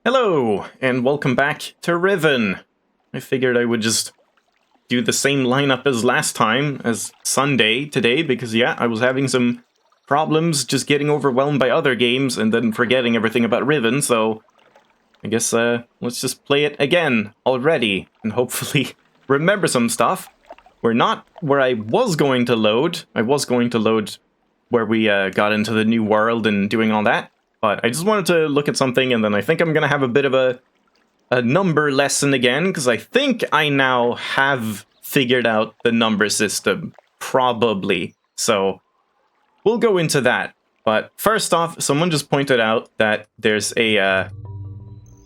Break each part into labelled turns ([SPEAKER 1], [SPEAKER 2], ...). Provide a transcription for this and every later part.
[SPEAKER 1] Hello, and welcome back to Riven. I figured I would just do the same lineup as last time, as Sunday today, because yeah, I was having some problems just getting overwhelmed by other games and then forgetting everything about Riven, so I guess let's just play it again already, and hopefully remember some stuff. We're not where I was going to load. I was going to load where we got into the new world and doing all that. But I just wanted to look at something, and then I think I'm going to have a bit of a number lesson again, because I think I now have figured out the number system. Probably. So we'll go into that. But first off, someone just pointed out that there's a...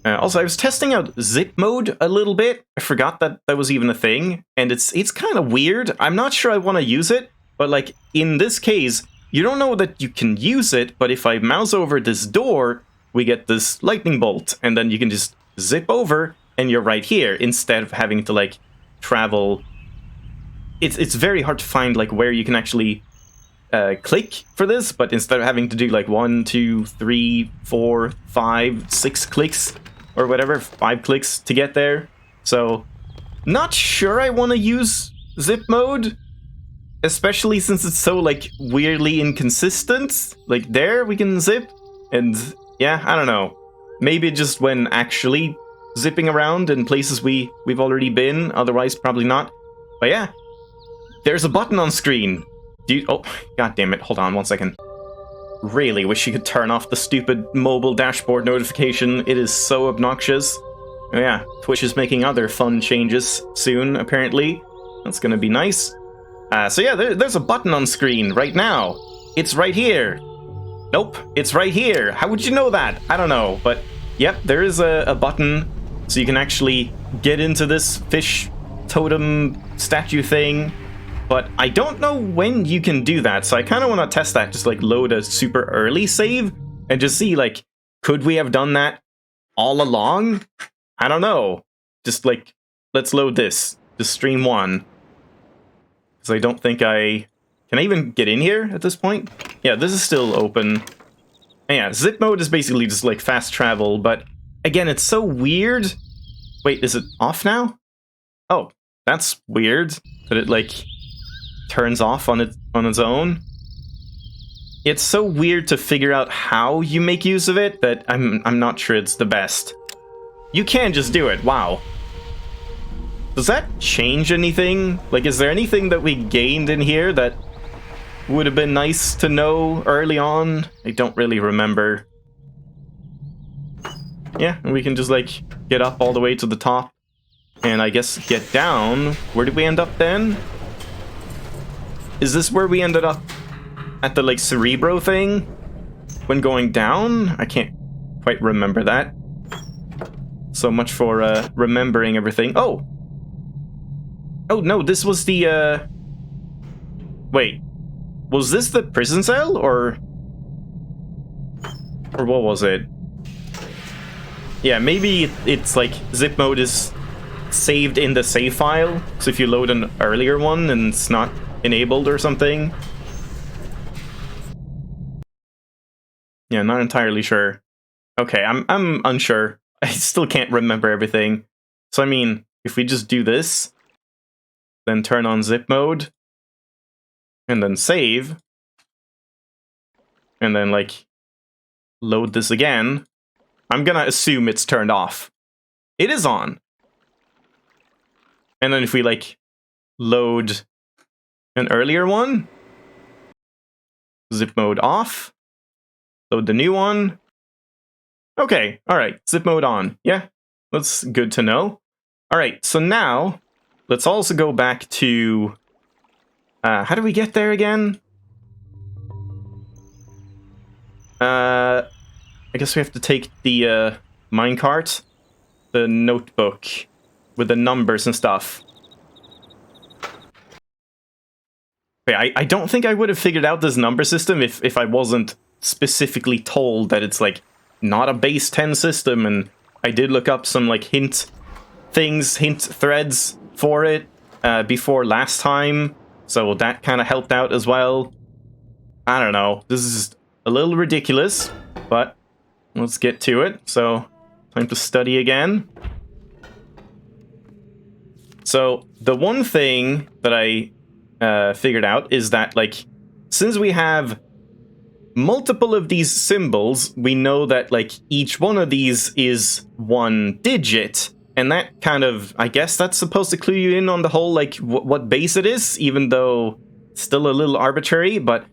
[SPEAKER 1] also, I was testing out zip mode a little bit. I forgot that that was even a thing, and it's kind of weird. I'm not sure I want to use it, but like in this case, you don't know that you can use it, but if I mouse over this door, we get this lightning bolt, and then you can just zip over, and you're right here, instead of having to, like, travel. It's very hard to find, like, where you can actually click for this, but instead of having to do, like, 1, 2, 3, 4, 5, 6 clicks, or whatever, 5 clicks to get there. So, not sure I want to use zip mode. Especially since it's so, like, weirdly inconsistent. Like, there, we can zip. And, yeah, I don't know. Maybe just when actually zipping around in places we've already been. Otherwise, probably not. But, yeah. There's a button on screen. Oh, god damn it. Hold on 1 second. Really wish you could turn off the stupid mobile dashboard notification. It is so obnoxious. Oh, yeah. Twitch is making other fun changes soon, apparently. That's gonna be nice. So yeah, there's a button on screen right now. It's right here. Nope, it's right here. How would you know that? I don't know, but yep, there is a button so you can actually get into this fish totem statue thing. But I don't know when you can do that, so I kind of want to test that. Just like load a super early save and just see, like, could we have done that all along? I don't know. Just like, let's load this. Just stream 1. Because I don't think I... Can I even get in here at this point? Yeah, this is still open. And yeah, zip mode is basically just like fast travel, but again, it's so weird. Wait, is it off now? Oh, that's weird. That it like turns off on its own. It's so weird to figure out how you make use of it that I'm not sure it's the best. You can just do it, wow. Does that change anything? Like, is there anything that we gained in here that would have been nice to know early on? I don't really remember. Yeah, and we can just, like, get up all the way to the top. And I guess get down. Where did we end up then? Is this where we ended up at the, like, Cerebro thing? When going down? I can't quite remember that. So much for, remembering everything. Oh! Oh, no, this was the, Wait. Was this the prison cell, or what was it? Yeah, maybe it's like, zip mode is saved in the save file, so if you load an earlier one and it's not enabled or something. Yeah, not entirely sure. Okay, I'm unsure. I still can't remember everything. So, I mean, if we just do this... then turn on zip mode, and then save, and then, like, load this again. I'm gonna assume it's turned off. It is on. And then if we, like, load an earlier one, zip mode off, load the new one. Okay, alright, zip mode on. Yeah, that's good to know. Alright, so now... let's also go back to... how do we get there again? I guess we have to take the minecart. The notebook. With the numbers and stuff. Okay, I don't think I would have figured out this number system if I wasn't specifically told that it's, like, not a base 10 system, and I did look up some, like, hint threads for it before last time, so that kind of helped out as well. I don't know, this is a little ridiculous, but let's get to it. So Time to study again. So, the one thing that I figured out is that, like, since we have multiple of these symbols, we know that, like, each one of these is one digit. And that kind of, I guess that's supposed to clue you in on the whole, like, what base it is, even though it's still a little arbitrary. But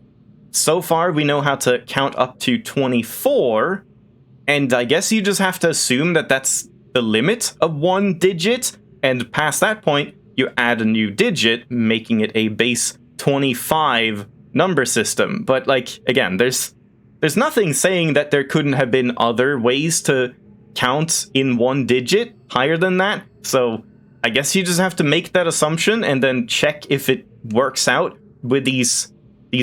[SPEAKER 1] so far, we know how to count up to 24. And I guess you just have to assume that that's the limit of one digit. And past that point, you add a new digit, making it a base 25 number system. But, like, again, there's nothing saying that there couldn't have been other ways to count in one digit higher than that. So I guess you just have to make that assumption and then check if it works out with these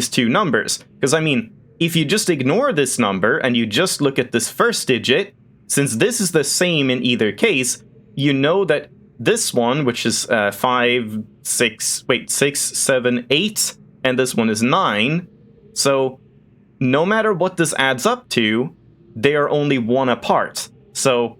[SPEAKER 1] two numbers. Because, I mean, if you just ignore this number and you just look at this first digit, since this is the same in either case, you know that this one, which is 6, 7, 8, and this one is 9. So no matter what this adds up to, they are only one apart. So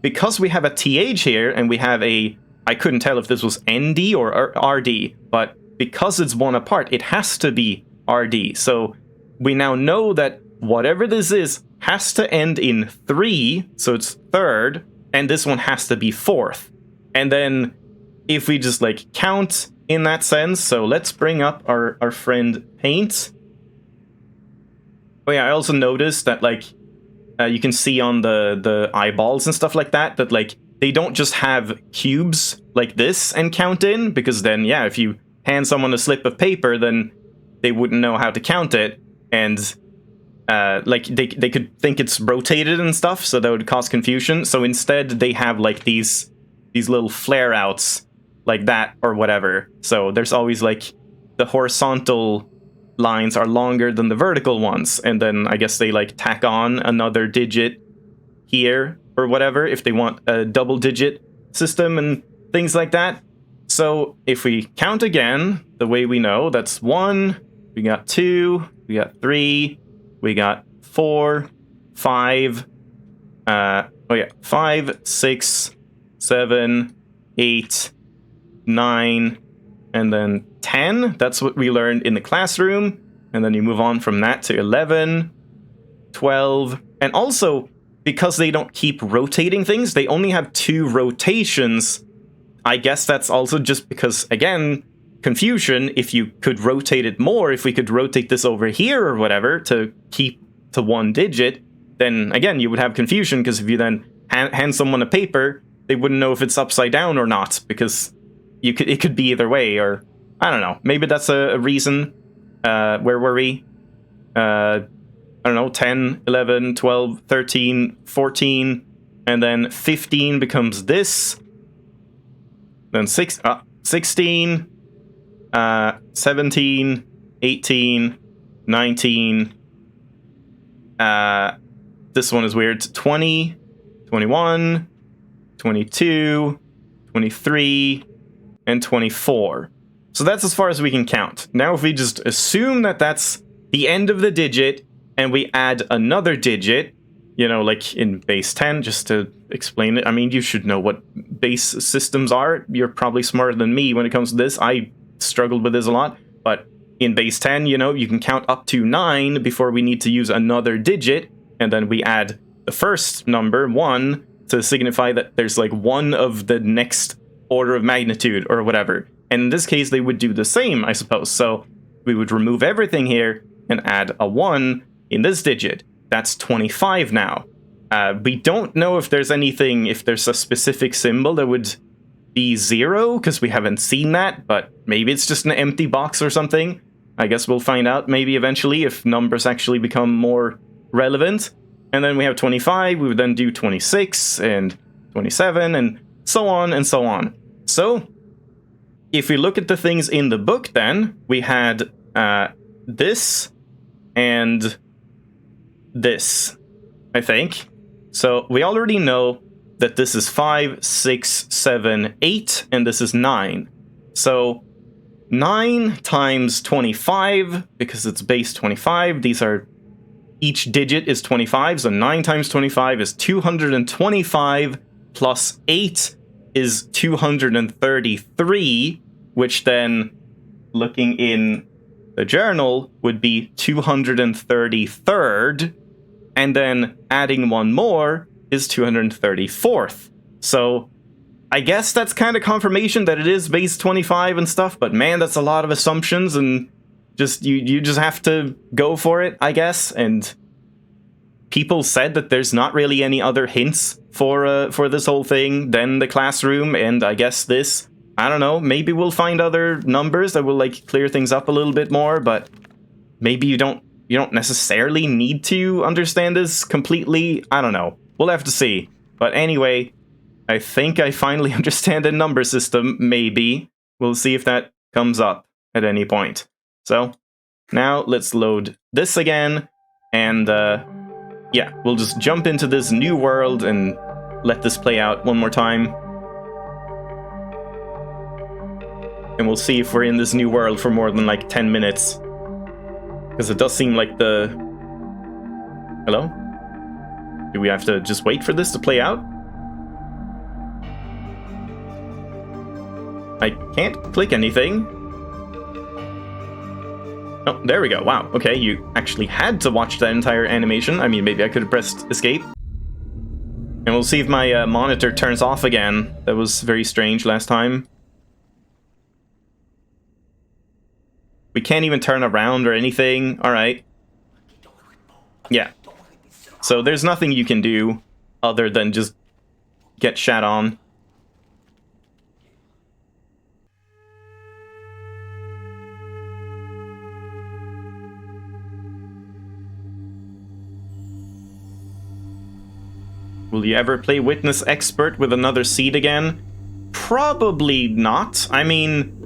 [SPEAKER 1] because we have a TH here and we have a, I couldn't tell if this was ND or RD, but because it's one apart, it has to be RD. So we now know that whatever this is has to end in 3, so it's third, and this one has to be fourth. And then if we just, like, count in that sense, so let's bring up our friend Paint. Oh yeah, I also noticed that, like, you can see on the eyeballs and stuff like that, that, like, they don't just have cubes like this and count in, because then, yeah, if you hand someone a slip of paper, then they wouldn't know how to count it, and like, they could think it's rotated and stuff, so that would cause confusion. So instead, they have, like, these little flare-outs like that or whatever. So there's always, like, the horizontal lines are longer than the vertical ones, and then I guess they, like, tack on another digit here or whatever if they want a double-digit system and things like that. So if we count again, the way we know, that's 1, we got 2, we got 3, we got 4, 5, 5, 6, 7, 8, 9, and then 10. That's what we learned in the classroom. And then you move on from that to 11, 12. And also, because they don't keep rotating things, they only have 2 rotations. I guess that's also just because, again, confusion. If you could rotate it more, if we could rotate this over here or whatever to keep to 1 digit, then, again, you would have confusion, because if you then hand someone a paper, they wouldn't know if it's upside down or not, because it could be either way, or I don't know. Maybe that's a reason. Where were we? I don't know, 10, 11, 12, 13, 14, and then 15 becomes this. Then 16, 17, 18, 19. This one is weird. 20, 21, 22, 23, and 24. So that's as far as we can count. Now if we just assume that that's the end of the digit, and we add another digit, you know, like in base 10, just to explain it. I mean, you should know what base systems are. You're probably smarter than me when it comes to this. I struggled with this a lot. But in base 10, you know, you can count up to 9 before we need to use another digit. And then we add the first number, 1, to signify that there's, like, 1 of the next order of magnitude or whatever. And in this case, they would do the same, I suppose. So we would remove everything here and add a 1 in this digit. That's 25 now. We don't know if there's anything, if there's a specific symbol that would be 0, because we haven't seen that, but maybe it's just an empty box or something. I guess we'll find out maybe eventually if numbers actually become more relevant. And then we have 25, we would then do 26 and 27 and so on and so on. So if we look at the things in the book, then we had this and this, I think. So we already know that this is 5, 6, 7, 8, and this is 9. So 9 times 25, because it's base 25, these are each digit is 25, so 9 times 25 is 225, plus 8 is 233, which then, looking in the journal, would be 233rd, and then adding one more is 234th. So I guess that's kind of confirmation that it is base 25 and stuff, but man, that's a lot of assumptions, and just you just have to go for it, I guess. And people said that there's not really any other hints for this whole thing than the classroom, and I guess this. I don't know, maybe we'll find other numbers that will like clear things up a little bit more, but maybe you don't necessarily need to understand this completely. I don't know. We'll have to see. But anyway, I think I finally understand the number system, maybe. We'll see if that comes up at any point. So, now let's load this again, and yeah, we'll just jump into this new world and let this play out one more time. And we'll see if we're in this new world for more than like 10 minutes. Because it does seem like the... Hello? Do we have to just wait for this to play out? I can't click anything. Oh, there we go. Wow. Okay, you actually had to watch that entire animation. I mean, maybe I could have pressed escape. And we'll see if my monitor turns off again. That was very strange last time. We can't even turn around or anything. Alright. Yeah. So there's nothing you can do other than just get shat on. Will you ever play Witness Expert with another seed again? Probably not. I mean,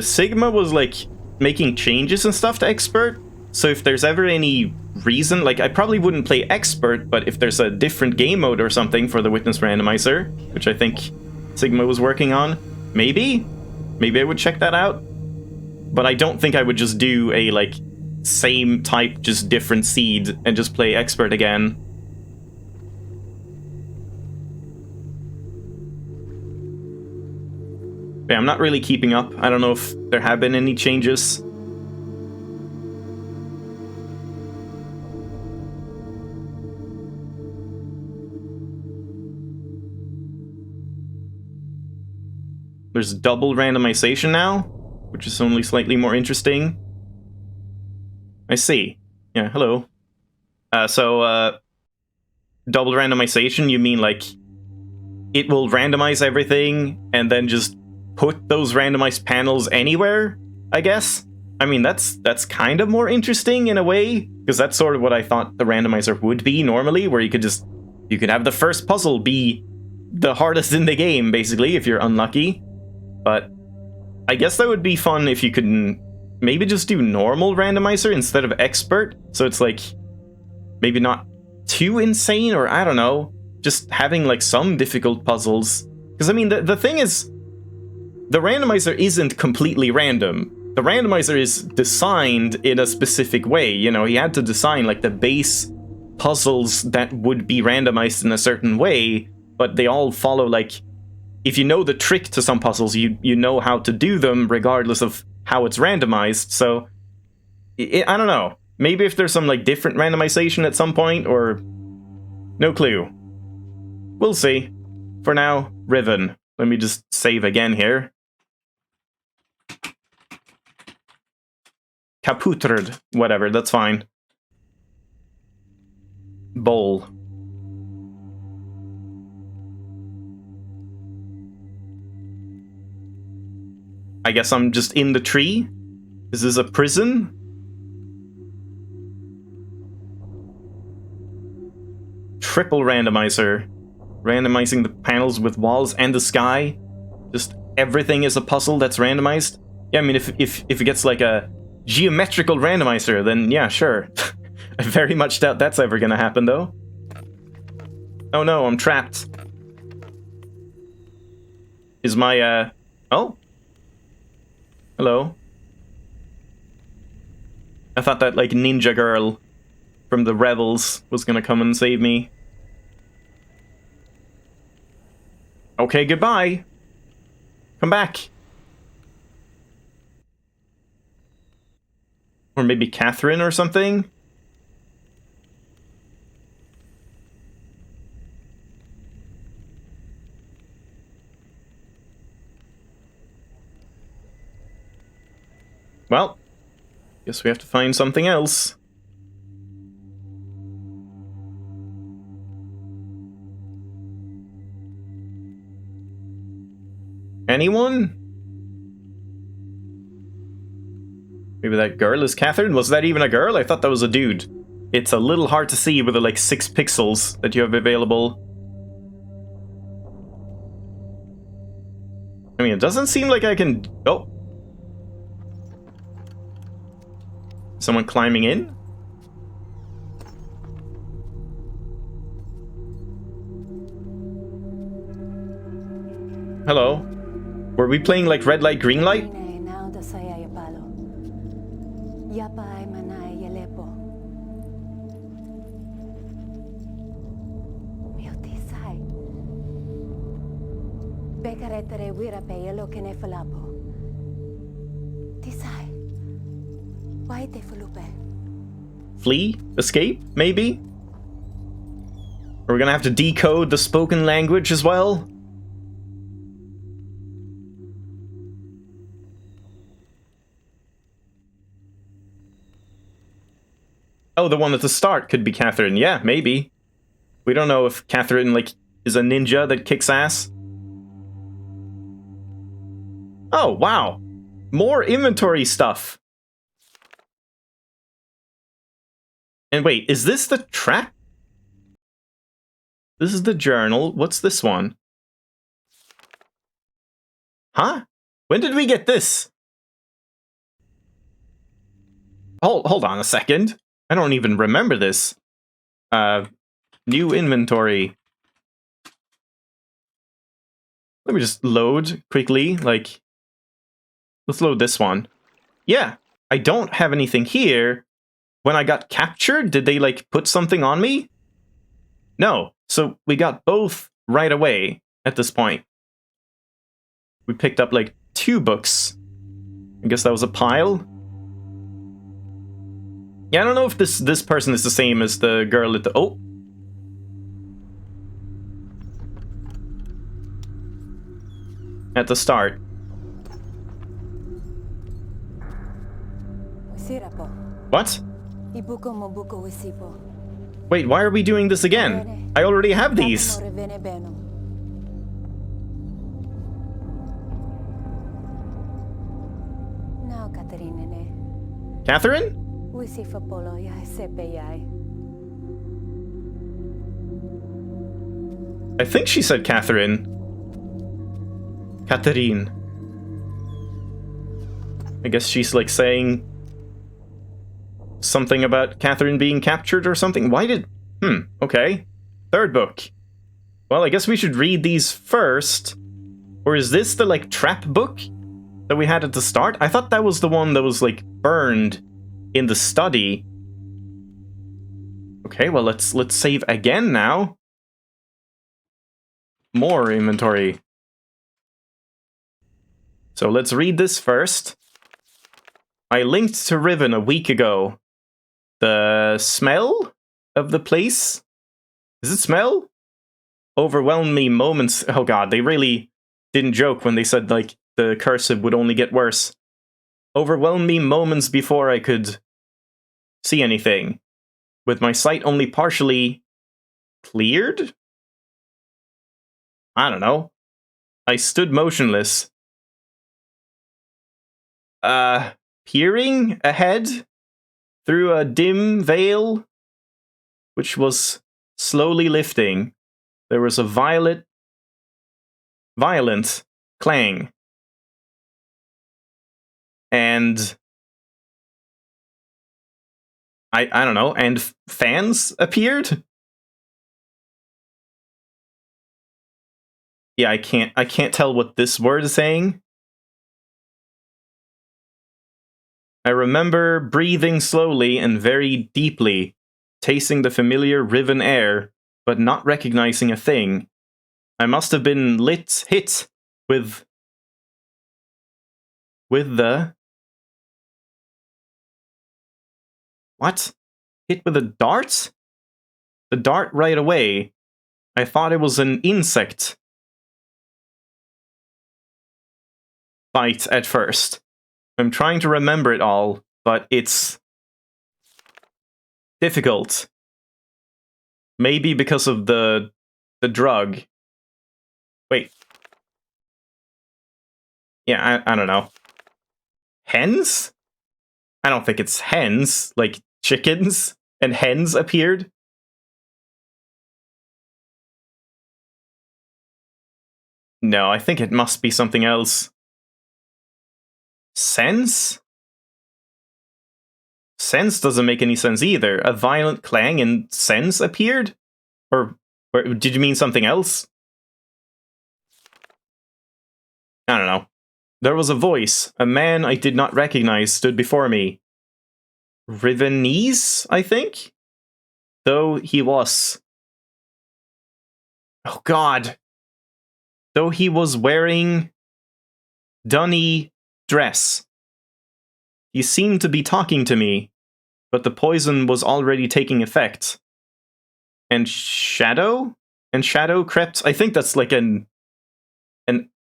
[SPEAKER 1] Sigma was like making changes and stuff to Expert, so if there's ever any reason, like I probably wouldn't play Expert, but if there's a different game mode or something for the Witness Randomizer, which I think Sigma was working on, maybe I would check that out. But I don't think I would just do a like same type, just different seed and just play Expert again. Yeah, I'm not really keeping up. I don't know if there have been any changes. There's double randomization now, which is only slightly more interesting. I see. Yeah, hello. So double randomization, you mean like it will randomize everything and then just put those randomized panels anywhere, I guess? I mean, that's kind of more interesting in a way, because that's sort of what I thought the randomizer would be normally, where you could have the first puzzle be the hardest in the game, basically, if you're unlucky. But I guess that would be fun if you could maybe just do normal randomizer instead of expert, so it's like maybe not too insane, or I don't know, just having like some difficult puzzles. Because I mean, the thing is, the randomizer isn't completely random. The randomizer is designed in a specific way. You know, he had to design like the base puzzles that would be randomized in a certain way, but they all follow like, if you know the trick to some puzzles, you know how to do them regardless of how it's randomized. So I don't know. Maybe if there's some like different randomization at some point, or no clue. We'll see. For now, Riven. Let me just save again here. Kaputred, whatever, that's fine. Bowl. I guess I'm just in the tree? Is this a prison? Triple randomizer. Randomizing the panels with walls and the sky. Just everything is a puzzle that's randomized. Yeah, I mean, if it gets like a geometrical randomizer, then yeah, sure. I very much doubt that's ever gonna happen, though. Oh no, I'm trapped. Is my, oh? Hello. I thought that, like, ninja girl from the rebels was gonna come and save me. Okay, goodbye. Come back. Or maybe Catherine or something? Well, guess we have to find something else. Anyone? Maybe that girl is Catherine? Was that even a girl? I thought that was a dude. It's a little hard to see with the like 6 pixels that you have available. I mean, it doesn't seem like I can... Oh. Someone climbing in? Hello. Were we playing like red light, green light? Flee? Escape? Maybe? Are we gonna have to decode the spoken language as well? Oh, the one at the start could be Catherine. Yeah, maybe. We don't know if Catherine, like, is a ninja that kicks ass. Oh, wow. More inventory stuff. And wait, is this the trap? This is the journal. What's this one? Huh? When did we get this? Hold on a second. I don't even remember this. New inventory. Let me just load quickly, like... Let's load this one. Yeah, I don't have anything here. When I got captured, did they, like, put something on me? No, so we got both right away at this point. We picked up, like, 2 books. I guess that was a pile. Yeah, I don't know if this person is the same as the girl at the... Oh! At the start. What? Wait, why are we doing this again? I already have these. Catherine? I think she said Catherine. Catherine. I guess she's like saying something about Catherine being captured or something. Why did... okay. 3rd book. Well, I guess we should read these first. Or is this the, like, trap book that we had at the start? I thought that was the one that was, like, burned in the study. Okay, well, let's save again now. More inventory. So let's read this first. I linked to Riven a week ago. The smell of the place? Is it smell? Overwhelmed me moments. Oh god, they really didn't joke when they said, like, the cursive would only get worse. Overwhelmed me moments before I could see anything. With my sight only partially cleared? I don't know. I stood motionless. Peering ahead through a dim veil, which was slowly lifting. There was a violent clang. And I don't know, and fans appeared? Yeah, I can't tell what this word is saying. I remember breathing slowly and very deeply, tasting the familiar Riven air, but not recognizing a thing. I must have been hit with the... What? Hit with a dart? The dart right away. I thought it was an insect bite at first. I'm trying to remember it all, but it's difficult. Maybe because of the drug. Wait. Yeah, I don't know. Hens? I don't think it's hens, like chickens, and hens appeared. No, I think it must be something else. Sense? Sense doesn't make any sense either. A violent clang and sense appeared? Or did you mean something else? I don't know. There was a voice. A man I did not recognize stood before me. Rivenese, I think? Though he was... Oh god. Though he was wearing... dunny dress. He seemed to be talking to me, but the poison was already taking effect. And shadow? And shadow crept... I think that's like an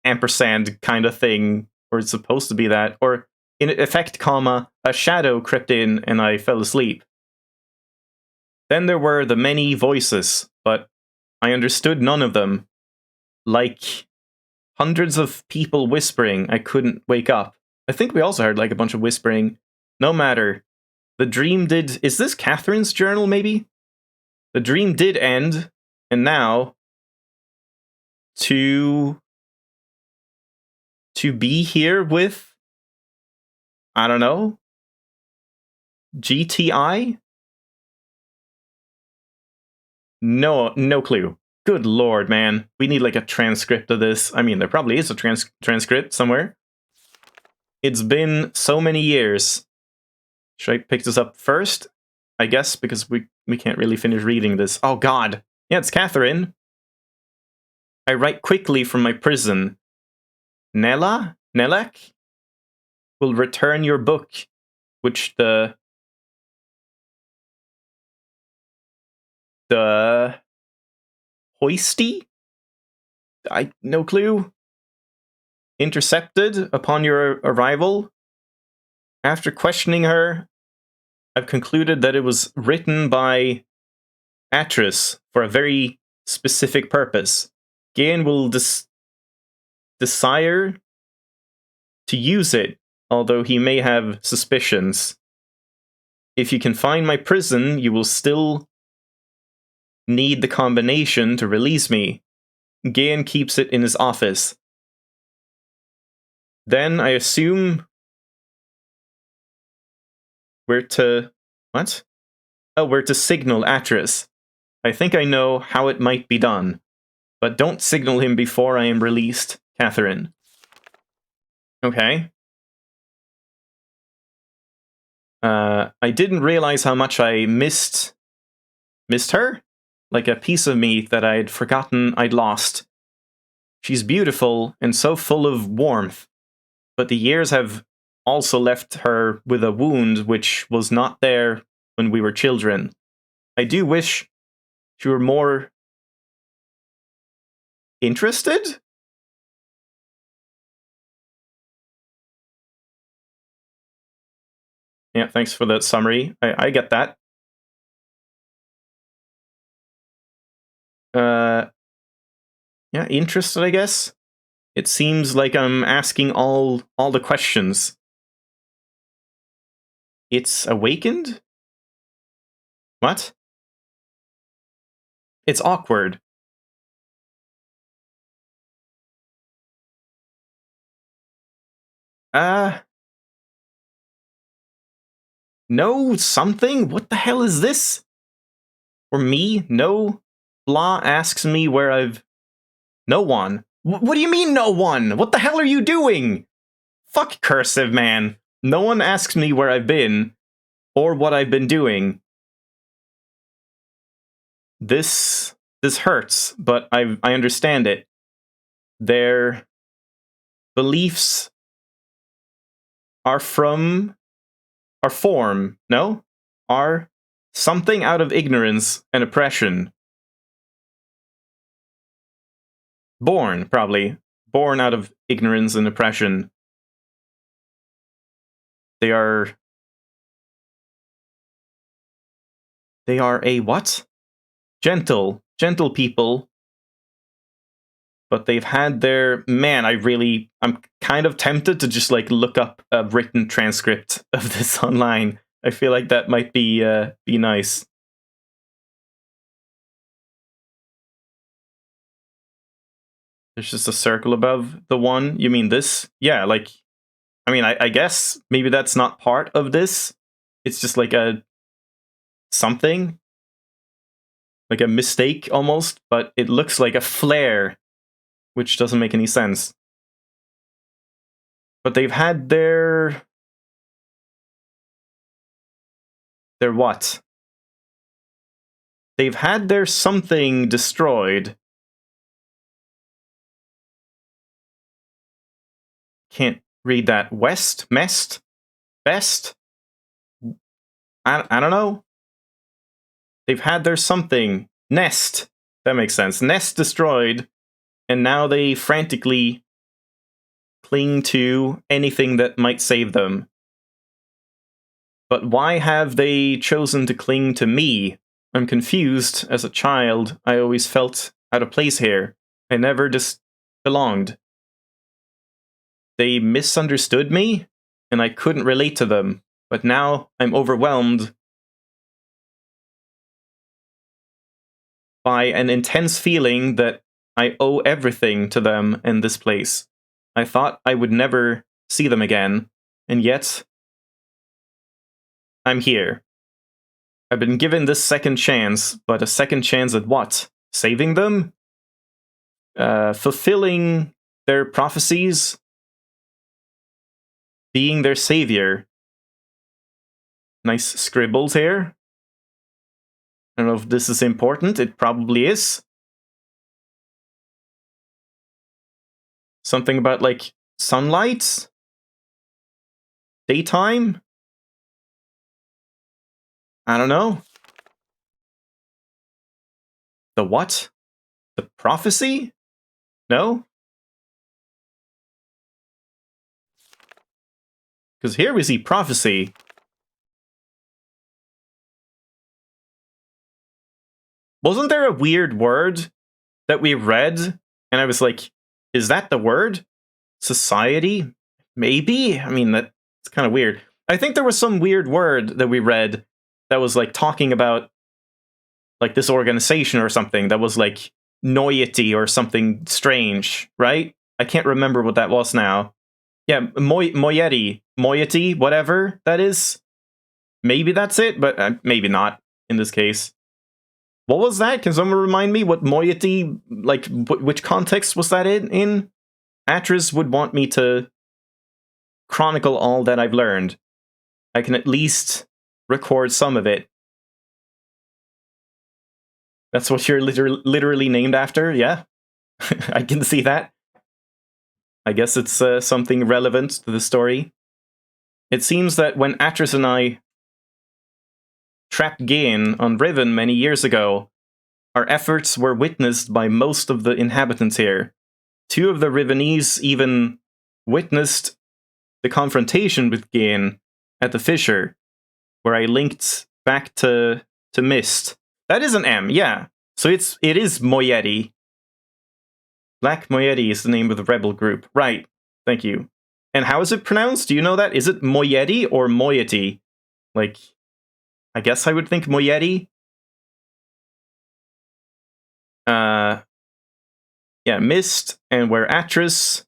[SPEAKER 1] ampersand kind of thing, or it's supposed to be that. Or, in effect, comma, a shadow crept in and I fell asleep. Then there were the many voices, but I understood none of them. Like hundreds of people whispering, I couldn't wake up. I think we also heard like a bunch of whispering. No matter. The dream did... Is this Catherine's journal, maybe? The dream did end, and now... To be here with... I don't know? GTI? No clue. Good lord, man. We need like a transcript of this. I mean, there probably is a transcript somewhere. It's been so many years. Should I pick this up first? I guess, because we can't really finish reading this. Oh god. Yeah, it's Catherine. I write quickly from my prison. Nelek? Will return your book, which the hoisty? No clue. Intercepted upon your arrival. After questioning her, I've concluded that it was written by Atris for a very specific purpose. Gain will desire to use it, although he may have suspicions. If you can find my prison, you will still need the combination to release me. Gain keeps it in his office. Then I assume we're to... What? Oh, we're to signal Atris. I think I know how it might be done. But don't signal him before I am released, Catherine. Okay. I didn't realize how much I missed her? Like a piece of me that I'd forgotten I'd lost. She's beautiful and so full of warmth, but the years have also left her with a wound which was not there when we were children. I do wish she were more interested? Yeah, thanks for the summary. I get that. Yeah, interested, I guess. It seems like I'm asking all the questions. It's awakened? What? It's awkward. No something? What the hell is this? Or me? No? Blah asks me where I've... No one. What do you mean no one? What the hell are you doing? Fuck cursive, man. No one asks me where I've been, or what I've been doing. This hurts, but I understand it. Their beliefs are form, no? Are something out of ignorance and oppression. Born, probably. Born out of ignorance and oppression. They are a what? Gentle people. But they've had their... Man, I'm kind of tempted to just, like, look up a written transcript of this online. I feel like that might be nice. There's just a circle above the one. You mean this? Yeah, like... I mean, I guess maybe that's not part of this. It's just like a... something. Like a mistake, almost. But it looks like a flare, which doesn't make any sense. But they've had their... Their what? They've had their something destroyed. Can't read that. West? Mest? Best? I don't know. They've had their something. Nest. That makes sense. Nest destroyed. And now they frantically cling to anything that might save them. But why have they chosen to cling to me? I'm confused. As a child, I always felt out of place here. I never just belonged. They misunderstood me, and I couldn't relate to them. But now I'm overwhelmed by an intense feeling that I owe everything to them and this place. I thought I would never see them again, and yet I'm here. I've been given this second chance, but a second chance at what? Saving them? Fulfilling their prophecies? Being their savior? Nice scribbles here. I don't know if this is important. It probably is. Something about, like, sunlight? Daytime? I don't know. The what? The prophecy? No? Because here we see prophecy. Wasn't there a weird word that we read? And I was like, is that the word? Society? Maybe? I mean, that's kind of weird. I think there was some weird word that we read that was, like, talking about, like, this organization or something that was, like, noyety or something strange, right? I can't remember what that was now. Yeah, moiety, whatever that is. Maybe that's it, but maybe not in this case. What was that? Can someone remind me what moiety, like, which context was that in? Atris would want me to chronicle all that I've learned. I can at least record some of it. That's what you're literally named after, yeah? I can see that. I guess it's something relevant to the story. It seems that when Atris and I trapped Gain on Riven many years ago, our efforts were witnessed by most of the inhabitants here. 2 of the Rivenese even witnessed the confrontation with Gain at the fissure, where I linked back to Myst. That is an M, yeah. So it is Moiety. Black Moiety is the name of the rebel group. Right, thank you. And how is it pronounced? Do you know that? Is it Moiety or Moiety? Like, I guess I would think Moiety. Yeah, Myst, and where Atris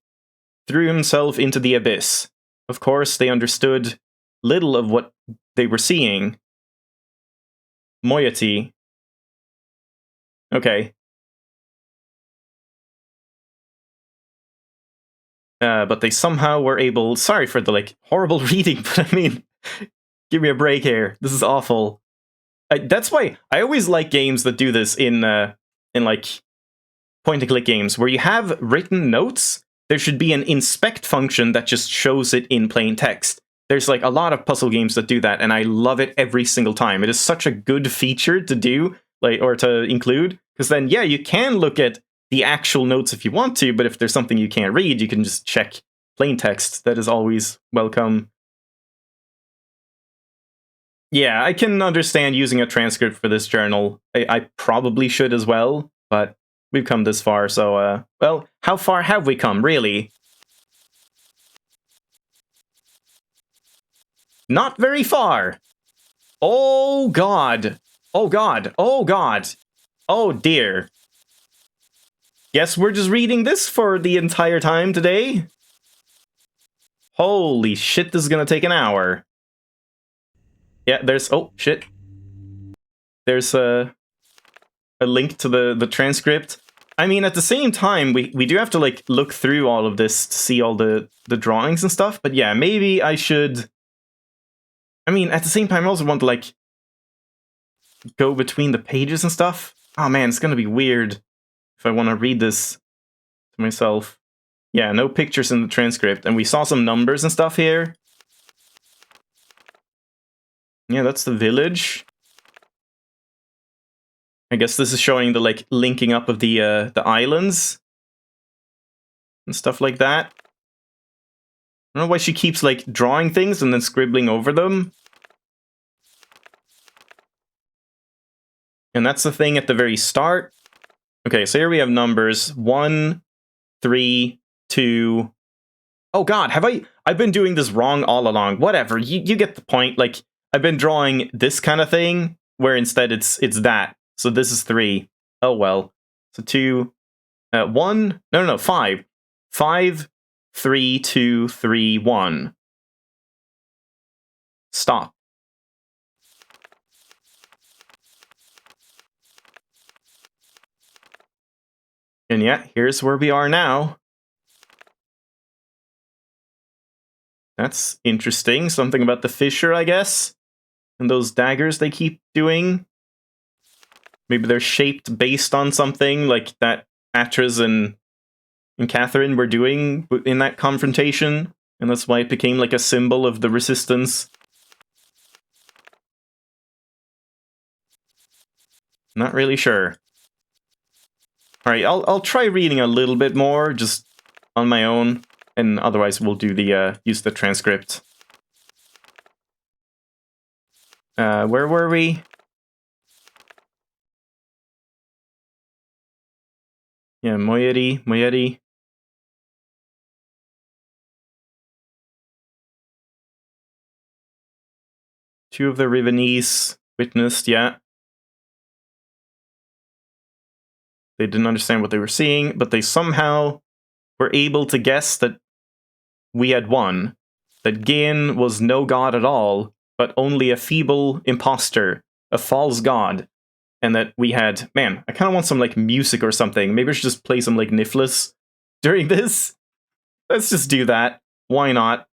[SPEAKER 1] threw himself into the abyss. Of course, they understood little of what they were seeing. Moiety. Okay. But they somehow were able... Sorry for the, like, horrible reading, but I mean, give me a break here. This is awful. that's why I always like games that do this in like point-and-click games where you have written notes. There should be an inspect function that just shows it in plain text. There's like a lot of puzzle games that do that, and I love it every single time. It is such a good feature to do, like, or to include, because then, yeah, you can look at the actual notes if you want to, but if there's something you can't read, you can just check plain text. That is always welcome. Yeah, I can understand using a transcript for this journal. I probably should as well, but we've come this far, so, well, how far have we come, really? Not very far! Oh god! Oh god! Oh god! Oh dear. Guess we're just reading this for the entire time today? Holy shit, this is gonna take an hour. Yeah, there's... oh, shit. There's a link to the transcript. I mean, at the same time, we do have to, like, look through all of this to see all the drawings and stuff, but yeah, maybe I should... I mean, at the same time, I also want to, like, go between the pages and stuff. Oh man, it's gonna be weird if I want to read this to myself. Yeah, no pictures in the transcript, and we saw some numbers and stuff here. Yeah, that's the village. I guess this is showing the, like, linking up of the islands and stuff like that. I don't know why she keeps, like, drawing things and then scribbling over them. And that's the thing at the very start. Okay, so here we have numbers 1, 3, 2. Oh god, I've been doing this wrong all along. Whatever, you get the point. Like, I've been drawing this kind of thing, where instead it's that. So this is 3. Oh well. So 2, 1, no, 5. 5, 3, 2, 3, 1. Stop. And yeah, here's where we are now. That's interesting. Something about the fissure, I guess. And those daggers they keep doing. Maybe they're shaped based on something like that Atras and Catherine were doing in that confrontation. And that's why it became like a symbol of the resistance. Not really sure. Alright, I'll try reading a little bit more, just on my own. And otherwise we'll do the, use the transcript. Where were we? Yeah, Moyeri. Two of the Rivenese witnessed, yeah. They didn't understand what they were seeing, but they somehow were able to guess that we had won. That Gain was no god at all, but only a feeble imposter, a false god. And that we had... Man, I kind of want some, like, music or something. Maybe I should just play some, like, Niflis during this. Let's just do that. Why not?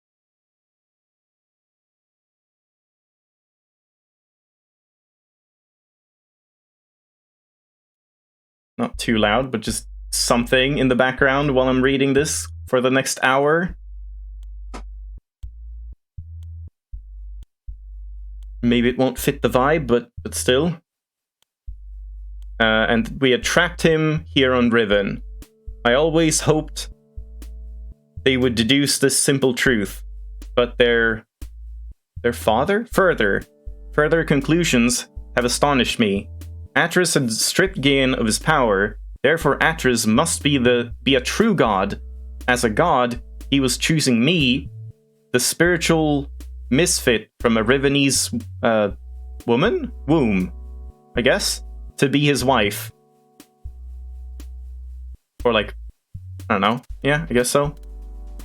[SPEAKER 1] Not too loud, but just something in the background while I'm reading this for the next hour. Maybe it won't fit the vibe, but still. And we had trapped him here on Riven. I always hoped they would deduce this simple truth, but their further conclusions have astonished me. Atras had stripped Gain of his power, therefore Atras must be a true god. As a god, he was choosing me, the spiritual misfit from a Rivenese womb, I guess, to be his wife. Or like, I don't know, yeah, I guess so.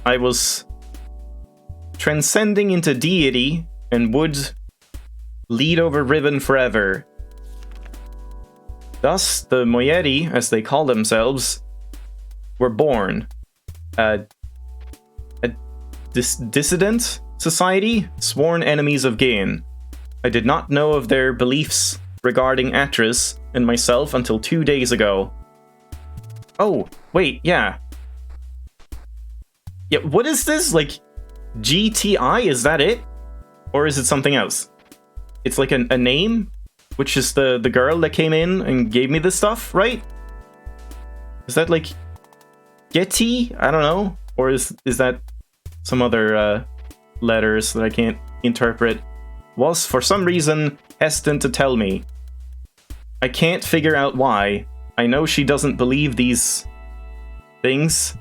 [SPEAKER 1] I was transcending into deity and would lead over Riven forever. Thus, the Moyeri, as they call themselves, were born. A dissident society, sworn enemies of Gain. I did not know of their beliefs regarding Atris and myself until 2 days ago. Oh, wait, yeah. Yeah, what is this? Like, GTI, is that it? Or is it something else? It's like a name, which is the girl that came in and gave me this stuff, right? Is that like Getty? I don't know. Or is that some other letters that I can't interpret? Was for some reason hesitant to tell me. I can't figure out why. I know she doesn't believe these things.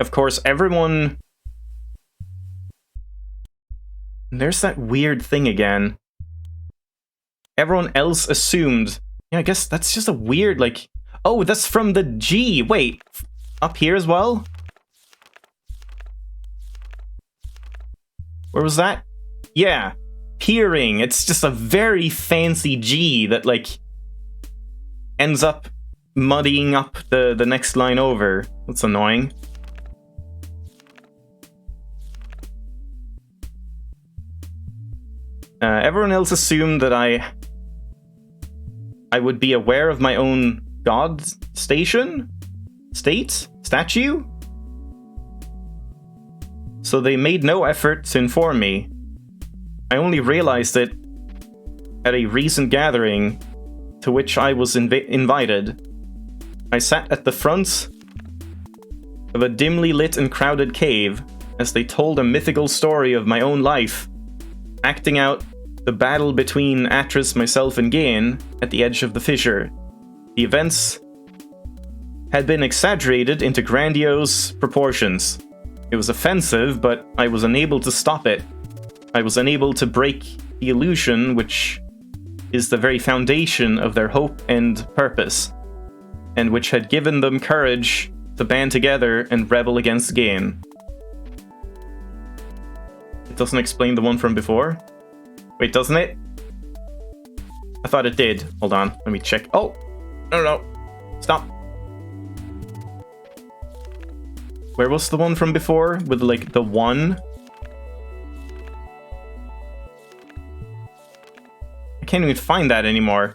[SPEAKER 1] Of course, everyone... There's that weird thing again. Everyone else assumed... Yeah, I guess that's just a weird, like... Oh, that's from the G! Wait, up here as well? Where was that? Yeah, peering. It's just a very fancy G that, like, ends up muddying up the next line over. That's annoying. Everyone else assumed that I would be aware of my own god statue? So they made no effort to inform me. I only realized it at a recent gathering to which I was invited. I sat at the front of a dimly lit and crowded cave as they told a mythical story of my own life, acting out the battle between Atris, myself, and Gain at the edge of the fissure. The events had been exaggerated into grandiose proportions. It was offensive, but I was unable to stop it. I was unable to break the illusion, which is the very foundation of their hope and purpose, and which had given them courage to band together and rebel against Gain. It doesn't explain the one from before? Wait, doesn't it? I thought it did. Hold on, let me check. Oh! No. Stop. Where was the one from before? With, like, the one? I can't even find that anymore.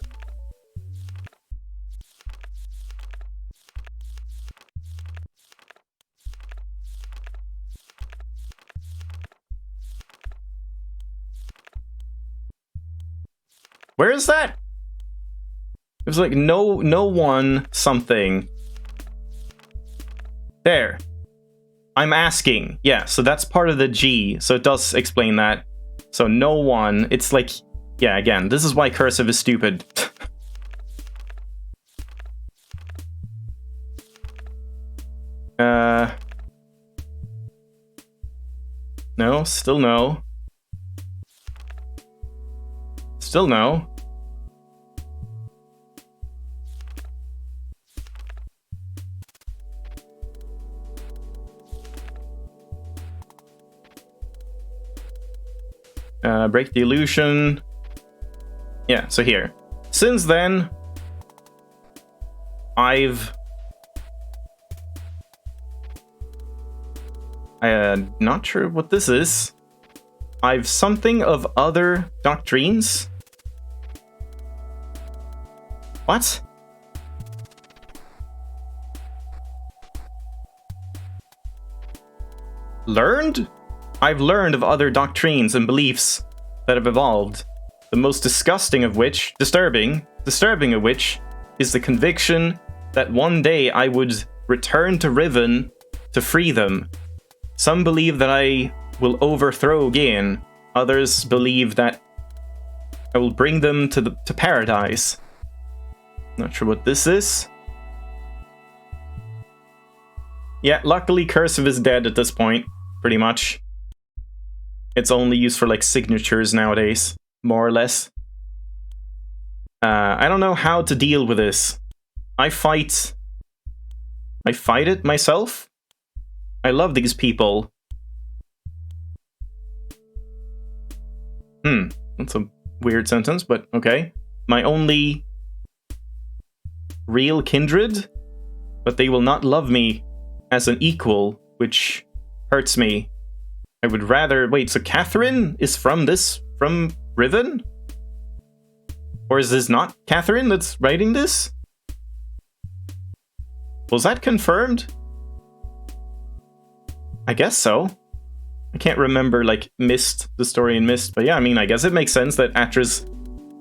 [SPEAKER 1] Where is that? It was like no one something. There. I'm asking. Yeah, so that's part of the G, so it does explain that. So no one, it's like, yeah, again, this is why cursive is stupid. No, still no. Still no. Break the illusion. Yeah, so here. Since then, I'm not sure what this is. I've something of other doctrines. What? Learned? I've learned of other doctrines and beliefs that have evolved. The most disturbing of which, is the conviction that one day I would return to Riven to free them. Some believe that I will overthrow Gain. Others believe that I will bring them to paradise. Not sure what this is. Yeah, luckily cursive is dead at this point, pretty much. It's only used for, like, signatures nowadays, more or less. I don't know how to deal with this. I fight it myself? I love these people. That's a weird sentence, but okay. My only real kindred? But they will not love me as an equal, which hurts me. I would rather... Wait, so Catherine is from Riven? Or is this not Catherine that's writing this? Was that confirmed? I guess so. I can't remember, like, Myst, the story in Myst, but yeah, I mean, I guess it makes sense that Atris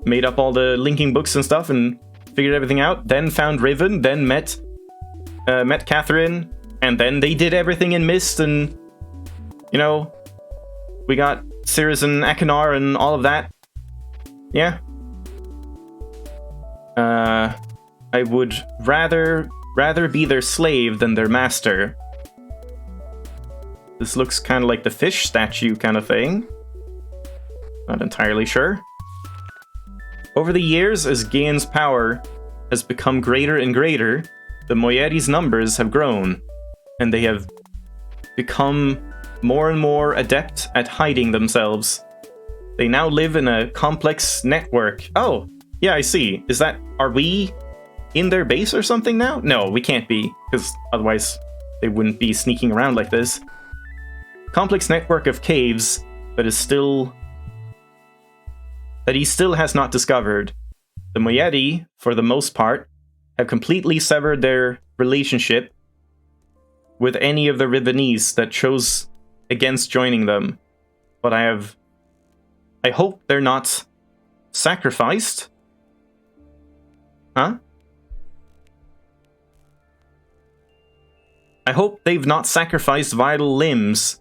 [SPEAKER 1] made up all the linking books and stuff and figured everything out, then found Riven, then met Catherine, and then they did everything in Myst, and, you know, we got Cirrus and Akinar and all of that. Yeah. I would rather be their slave than their master. This looks kind of like the fish statue kind of thing. Not entirely sure. Over the years, as Gain's power has become greater and greater, the Moietti's numbers have grown, and they have become more and more adept at hiding themselves. They now live in a complex network. Oh, yeah, I see. Are we in their base or something now? No, we can't be, because otherwise they wouldn't be sneaking around like this. Complex network of caves that he still has not discovered. The Moietti, for the most part, have completely severed their relationship with any of the Rivenese that chose against joining them. But I hope they're not sacrificed. Huh? I hope they've not sacrificed vital limbs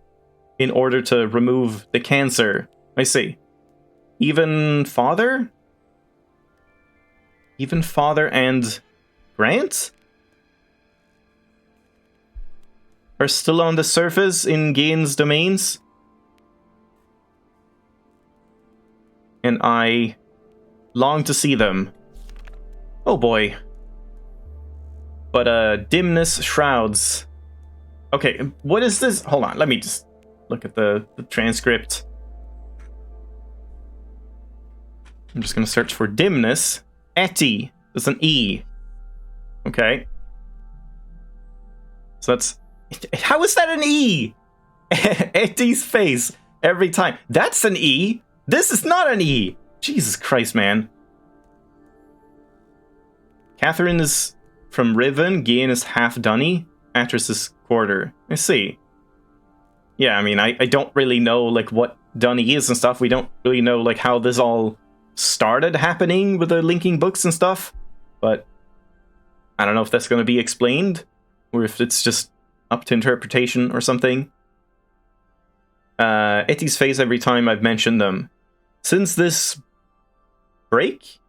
[SPEAKER 1] in order to remove the cancer. I see. Even Father? Even Father and Grant? Are still on the surface in Gain's domains? And I long to see them. Oh boy. But, dimness shrouds. Okay, what is this? Hold on, let me just look at the transcript. I'm just gonna search for dimness. Etty. There's an E. Okay. So that's... How is that an E? Etty's face. Every time. That's an E. This is not an E. Jesus Christ, man. Catherine is from Riven. Gain is half Dunny. Atris is quarter. I see. Yeah, I mean, I don't really know, like, what Dunny is and stuff. We don't really know, like, how this all started happening with the linking books and stuff. But I don't know if that's going to be explained, or if it's just up to interpretation or something. Etty's face every time I've mentioned them. Since this break?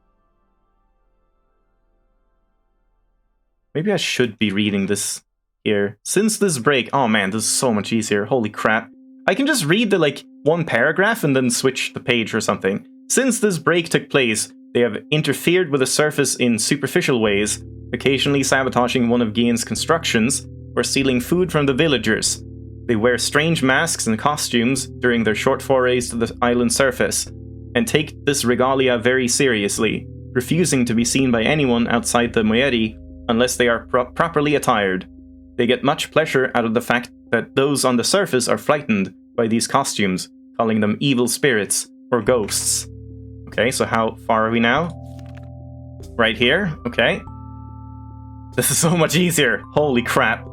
[SPEAKER 1] Maybe I should be reading this here. Since this break... Oh man, this is so much easier. Holy crap. I can just read the, like, one paragraph and then switch the page or something. Since this break took place, they have interfered with the surface in superficial ways, occasionally sabotaging one of Gain's constructions, or stealing food from the villagers. They wear strange masks and costumes during their short forays to the island surface, and take this regalia very seriously, refusing to be seen by anyone outside the Moietti unless they are properly attired. They get much pleasure out of the fact that those on the surface are frightened by these costumes, calling them evil spirits or ghosts. Okay, so how far are we now? Right here, okay. This is so much easier. Holy crap.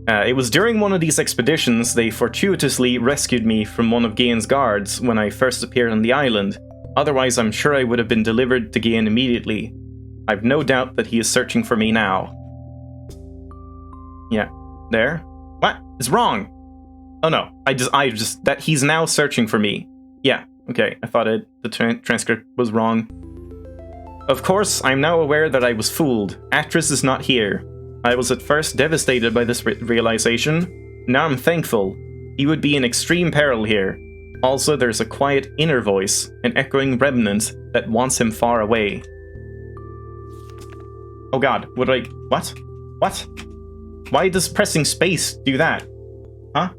[SPEAKER 1] It was during one of these expeditions they fortuitously rescued me from one of Gain's guards when I first appeared on the island. Otherwise, I'm sure I would have been delivered to Gain immediately. I've no doubt that he is searching for me now. Yeah, there. What? It's wrong! Oh no, I just that he's now searching for me. Yeah, okay, I thought the transcript was wrong. Of course, I'm now aware that I was fooled. Atris is not here. I was at first devastated by this realization. Now I'm thankful. He would be in extreme peril here. Also, there's a quiet inner voice, an echoing remnant that wants him far away. Oh god, what? What? Why does pressing space do that? Huh?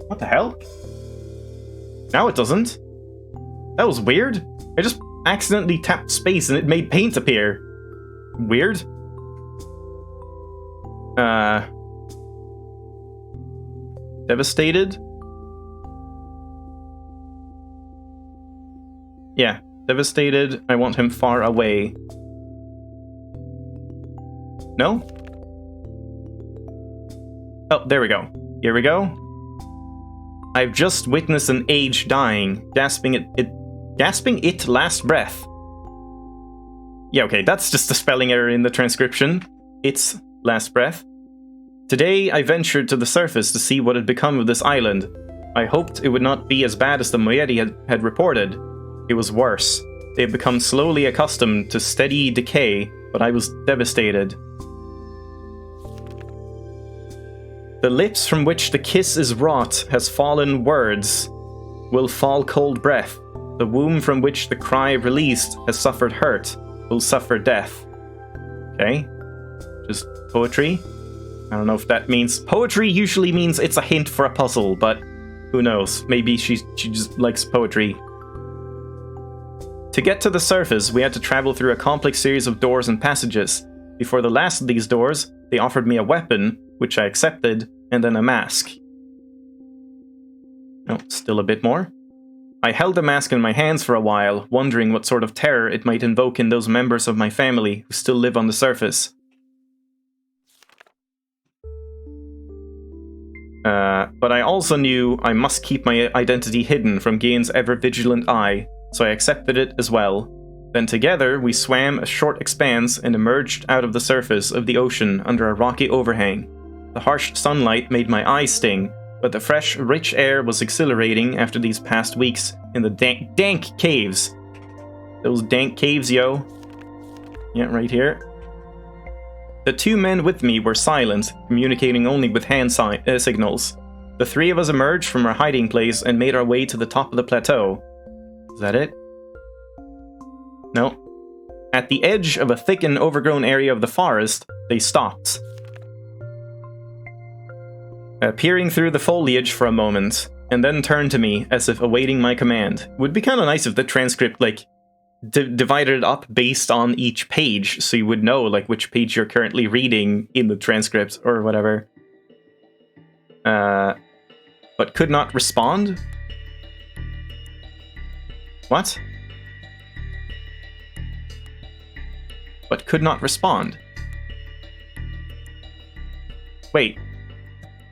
[SPEAKER 1] What the hell? Now it doesn't. That was weird. I just accidentally tapped space and it made paint appear. Weird. Devastated? Yeah, devastated. I want him far away. No? Oh, there we go. Here we go. I've just witnessed an age dying, gasping its last breath. Yeah, okay, that's just a spelling error in the transcription. Its last breath. Today, I ventured to the surface to see what had become of this island. I hoped it would not be as bad as the Moiety had reported. It was worse. They had become slowly accustomed to steady decay, but I was devastated. The lips from which the kiss is wrought has fallen words, will fall cold breath. The womb from which the cry released has suffered hurt, will suffer death. Okay. Just poetry. I don't know if that means... Poetry usually means it's a hint for a puzzle, but who knows? Maybe she just likes poetry. To get to the surface, we had to travel through a complex series of doors and passages. Before the last of these doors, they offered me a weapon, which I accepted, and then a mask. Oh, still a bit more. I held the mask in my hands for a while, wondering what sort of terror it might invoke in those members of my family who still live on the surface. But I also knew I must keep my identity hidden from Gain's ever-vigilant eye, so I accepted it as well. Then together, we swam a short expanse and emerged out of the surface of the ocean under a rocky overhang. The harsh sunlight made my eyes sting, but the fresh, rich air was exhilarating after these past weeks in the dank caves. Those dank caves, yo. Yeah, right here. The two men with me were silent, communicating only with hand signals. The three of us emerged from our hiding place and made our way to the top of the plateau. Is that it? No. At the edge of a thick and overgrown area of the forest, they stopped. Peering through the foliage for a moment, and then turned to me as if awaiting my command. Would be kind of nice if the transcript, like, divided it up based on each page, so you would know, like, which page you're currently reading in the transcript, or whatever. But could not respond? What? But could not respond. Wait.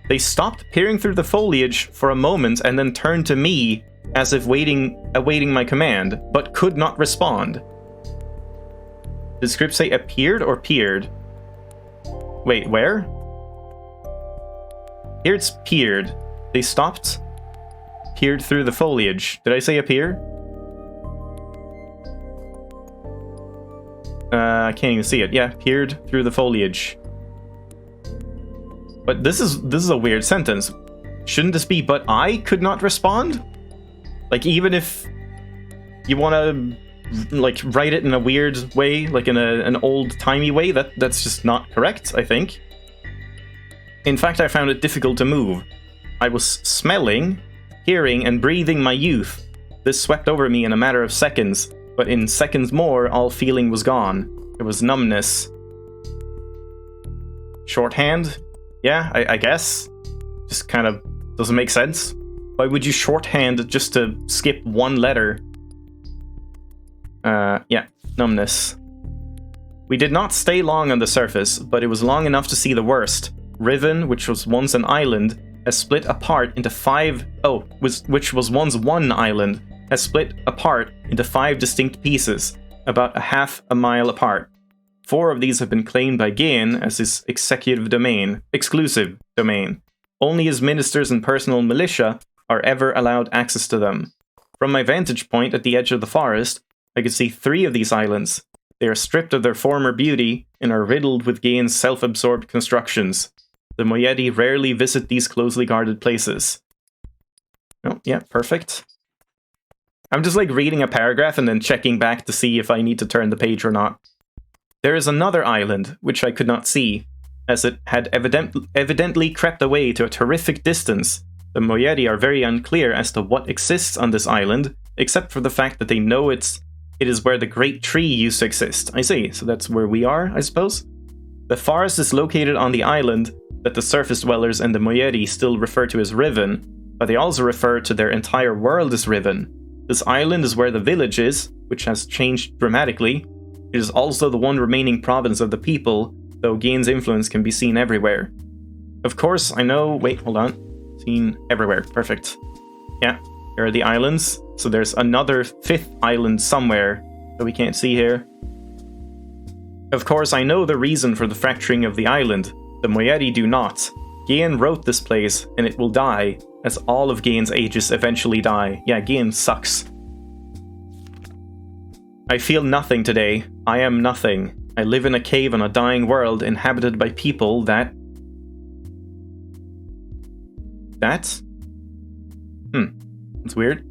[SPEAKER 1] They stopped peering through the foliage for a moment and then turned to me as if awaiting my command, but could not respond. Did the script say appeared or peered? Wait, where? Here it's peered. They stopped, peered through the foliage. Did I say appear? I can't even see it. Yeah, peered through the foliage. But this is a weird sentence. Shouldn't this be, but I could not respond? Like, even if you want to, like, write it in a weird way, like in an old-timey way, that's just not correct, I think. In fact, I found it difficult to move. I was smelling, hearing, and breathing my youth. This swept over me in a matter of seconds, but in seconds more, all feeling was gone. There was numbness. Shorthand? Yeah, I guess. Just kind of doesn't make sense. Why would you shorthand just to skip one letter? Yeah, numbness. We did not stay long on the surface, but it was long enough to see the worst. Riven, which was once an island, has split apart into which was once one island, has split apart into 5 distinct pieces, about half a mile apart. 4 of these have been claimed by Gain as his exclusive domain. Only his ministers and personal militia are ever allowed access to them. From my vantage point at the edge of the forest, I could see 3 of these islands. They are stripped of their former beauty and are riddled with Gain's self-absorbed constructions. The Moiety rarely visit these closely guarded places. Oh, yeah, perfect. I'm just like reading a paragraph and then checking back to see if I need to turn the page or not. There is another island, which I could not see, as it had evidently crept away to a terrific distance. The Moiety are very unclear as to what exists on this island, except for the fact that they know it is where the great tree used to exist. I see, so that's where we are, I suppose? The forest is located on the island that the surface dwellers and the Moiety still refer to as Riven, but they also refer to their entire world as Riven. This island is where the village is, which has changed dramatically. It is also the one remaining province of the people, though Gain's influence can be seen everywhere. Of course, I know... Wait, hold on. Seen everywhere. Perfect. Yeah, here are the islands. So there's another 5th island somewhere that we can't see here. Of course, I know the reason for the fracturing of the island. The Moyedi do not. Gain wrote this place, and it will die, as all of Gain's ages eventually die. Yeah, Gain sucks. I feel nothing today. I am nothing. I live in a cave on a dying world inhabited by people that... That's weird.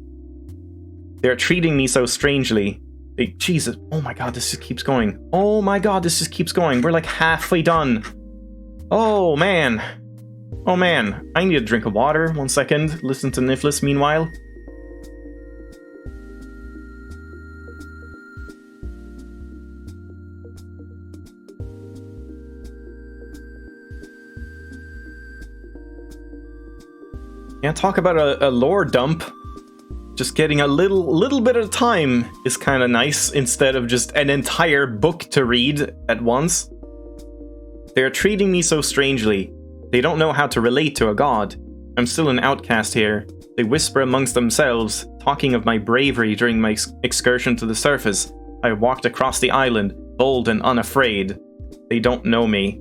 [SPEAKER 1] They're treating me so strangely. Jesus. Oh my god, this just keeps going. Oh my god, this just keeps going. We're like halfway done. Oh man. Oh man. I need a drink of water. 1 second. Listen to Niflis meanwhile. Yeah, talk about a lore dump. Just getting a little bit of time is kind of nice, instead of just an entire book to read at once. They're treating me so strangely. They don't know how to relate to a god. I'm still an outcast here. They whisper amongst themselves, talking of my bravery during my excursion to the surface. I walked across the island, bold and unafraid. They don't know me.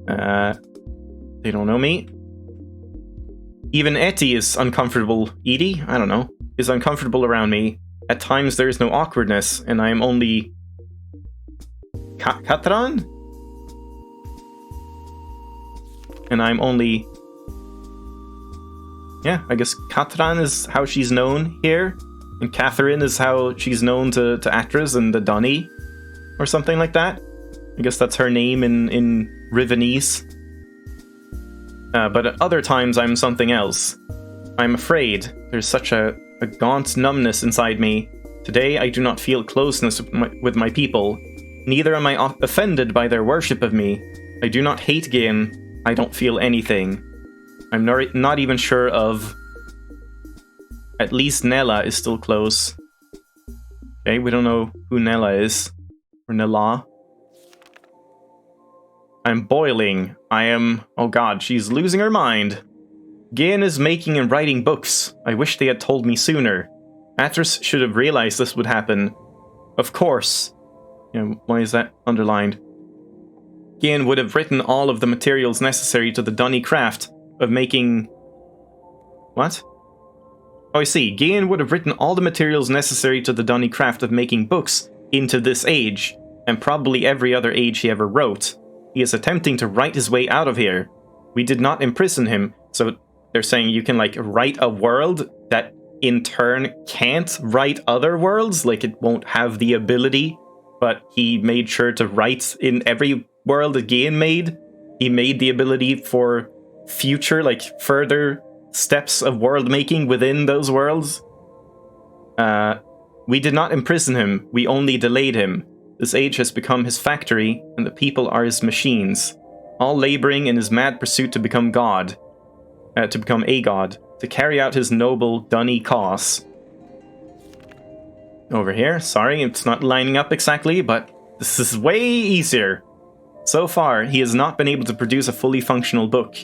[SPEAKER 1] They don't know me? Even Eti is uncomfortable. Edie? I don't know. Is uncomfortable around me. At times there is no awkwardness, and I am only... Katran? And I'm only... Yeah, I guess Katran is how she's known here. And Catherine is how she's known to Atras and the Dunny. Or something like that. I guess that's her name in Rivenese. But at other times I'm something else. I'm afraid. There's such a gaunt numbness inside me. Today I do not feel closeness with my people. Neither am I offended by their worship of me. I do not hate Gain. I don't feel anything. I'm not even sure of... At least Nella is still close. Okay, we don't know who Nella is. Or Nella. I'm boiling. I am... Oh god, she's losing her mind. Gain is making and writing books. I wish they had told me sooner. Atras should have realized this would happen. Of course. Yeah, why is that underlined? Gain would have written all of the materials necessary to the Dunny craft of making... What? Oh, I see. Gain would have written all the materials necessary to the Dunny craft of making books into this age, and probably every other age he ever wrote. He is attempting to write his way out of here. We did not imprison him, so they're saying you can, like, write a world that in turn can't write other worlds? Like, it won't have the ability, but he made sure to write in every world that Gain made. He made the ability for future, like, further steps of world making within those worlds. We did not imprison him, we only delayed him. This age has become his factory, and the people are his machines, all laboring in his mad pursuit to become God. To become a god. To carry out his noble Dunny cause. Over here, sorry, it's not lining up exactly, but this is way easier. So far, he has not been able to produce a fully functional book.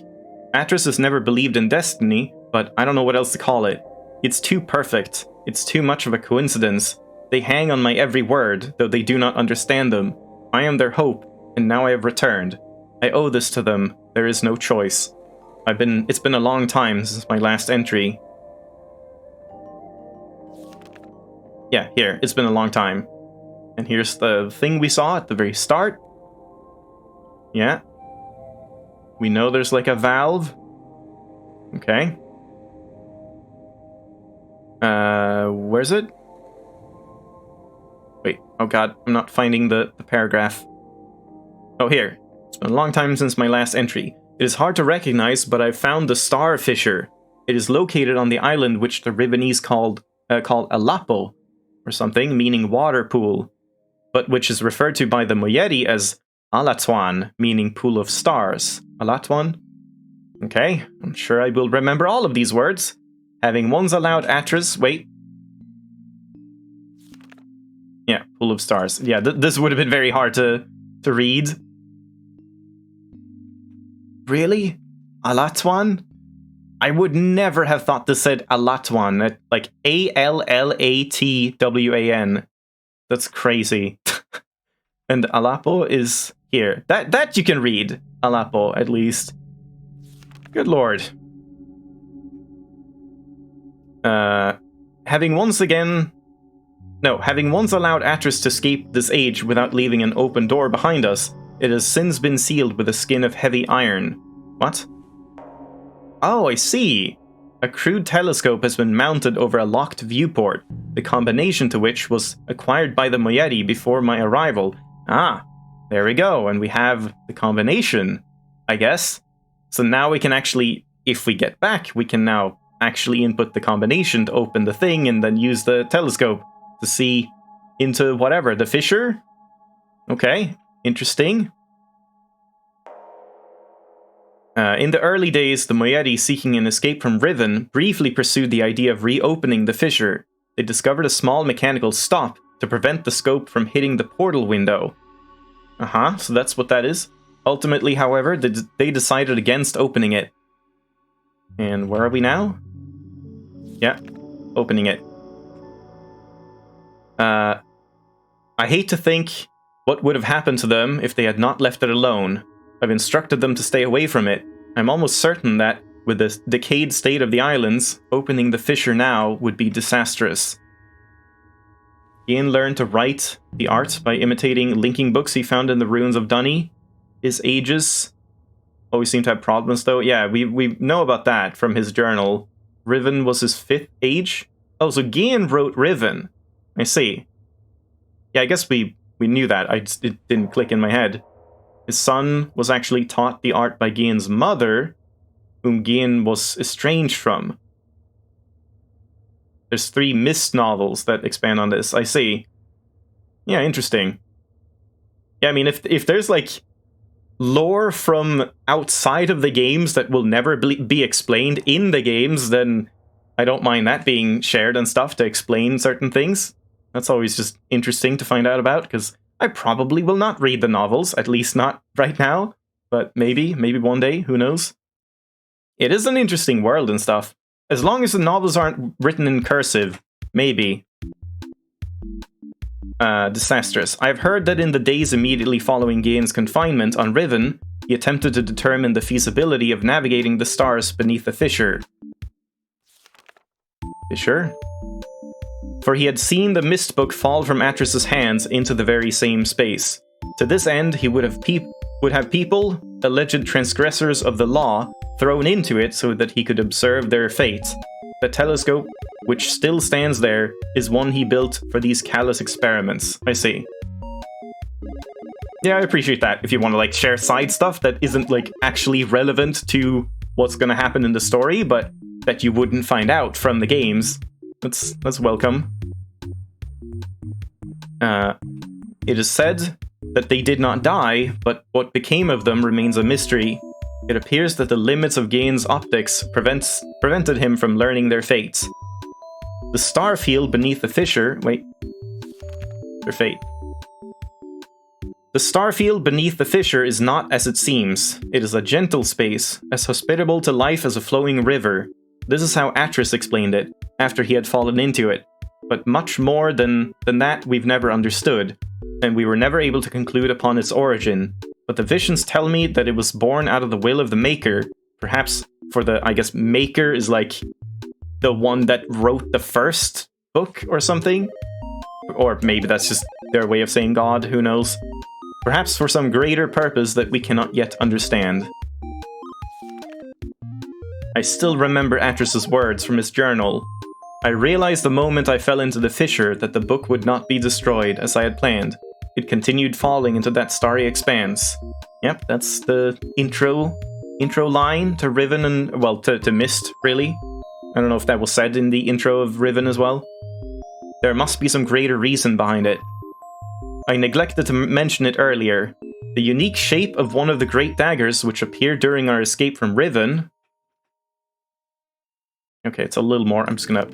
[SPEAKER 1] Atras has never believed in destiny, but I don't know what else to call it. It's too perfect. It's too much of a coincidence. They hang on my every word, though they do not understand them. I am their hope, and now I have returned. I owe this to them. There is no choice. It's been a long time since my last entry. Yeah, here. It's been a long time. And here's the thing we saw at the very start. Yeah. We know there's like a valve. Okay. Where's it? Wait, oh god, I'm not finding the paragraph. Oh, here. It's been a long time since my last entry. It is hard to recognize, but I've found the Star Fissure. It is located on the island which the Rivenese called Alapo, or something, meaning water pool, but which is referred to by the Moyedi as Alatwan, meaning pool of stars. Alatwan? Okay, I'm sure I will remember all of these words. Having once allowed Atras... Wait. Pool of stars. Yeah, this would have been very hard to read. Really? Alatwan? I would never have thought this said Alatwan. Like Allatwan. That's crazy. And Alapo is here. That you can read. Alapo, at least. Good lord. Having once allowed Atris to escape this age without leaving an open door behind us, it has since been sealed with a skin of heavy iron. What? Oh, I see. A crude telescope has been mounted over a locked viewport, the combination to which was acquired by the Moyedi before my arrival. Ah, there we go, and we have the combination, I guess. So now we can actually, if we get back, we can now actually input the combination to open the thing and then use the telescope to see into whatever, the fissure? Okay, interesting. In the early days, the Moyedi, seeking an escape from Riven, briefly pursued the idea of reopening the fissure. They discovered a small mechanical stop to prevent the scope from hitting the portal window. So that's what that is. Ultimately, however, they decided against opening it. And where are we now? Yeah, opening it. I hate to think what would have happened to them if they had not left it alone. I've instructed them to stay away from it. I'm almost certain that, with the decayed state of the islands, opening the fissure now would be disastrous. Ian learned to write the art by imitating linking books he found in the ruins of Dunny. His ages always seem to have problems, though. Yeah, we know about that from his journal. Riven was his 5th age? Oh, so Gian wrote Riven. I see. Yeah, I guess we knew that. It didn't click in my head. His son was actually taught the art by Gian's mother, whom Gian was estranged from. There's 3 Myst novels that expand on this. I see. Yeah, interesting. Yeah, I mean, if there's, like, lore from outside of the games that will never be explained in the games, then I don't mind that being shared and stuff to explain certain things. That's always just interesting to find out about, because I probably will not read the novels, at least not right now, but maybe one day, who knows? It is an interesting world and stuff. As long as the novels aren't written in cursive, maybe. Disastrous. I've heard that in the days immediately following Gain's confinement on Riven, he attempted to determine the feasibility of navigating the stars beneath the fissure. Fissure? For he had seen the Myst book fall from Atris's hands into the very same space. To this end, he would have people, alleged transgressors of the law, thrown into it so that he could observe their fate. The telescope, which still stands there, is one he built for these callous experiments. I see. Yeah, I appreciate that. If you want to, like, share side stuff that isn't, like, actually relevant to what's gonna happen in the story, but that you wouldn't find out from the games, that's welcome. It is said that they did not die, but what became of them remains a mystery. It appears that the limits of Gain's optics prevented him from learning their fates. The star field beneath the fissure... Wait. Their fate. The star field beneath the fissure is not as it seems. It is a gentle space, as hospitable to life as a flowing river. This is how Atris explained it, after he had fallen into it. But much more than that we've never understood, and we were never able to conclude upon its origin. But the visions tell me that it was born out of the will of the Maker. Perhaps for the, I guess, Maker is like the one that wrote the first book or something? Or maybe that's just their way of saying God, who knows? Perhaps for some greater purpose that we cannot yet understand. I still remember Atris's words from his journal. I realized the moment I fell into the fissure that the book would not be destroyed as I had planned. It continued falling into that starry expanse. Yep, that's the intro line to Riven and, well, to Myst, really. I don't know if that was said in the intro of Riven as well. There must be some greater reason behind it. I neglected to mention it earlier. The unique shape of one of the great daggers which appeared during our escape from Riven... Okay, it's a little more. I'm just gonna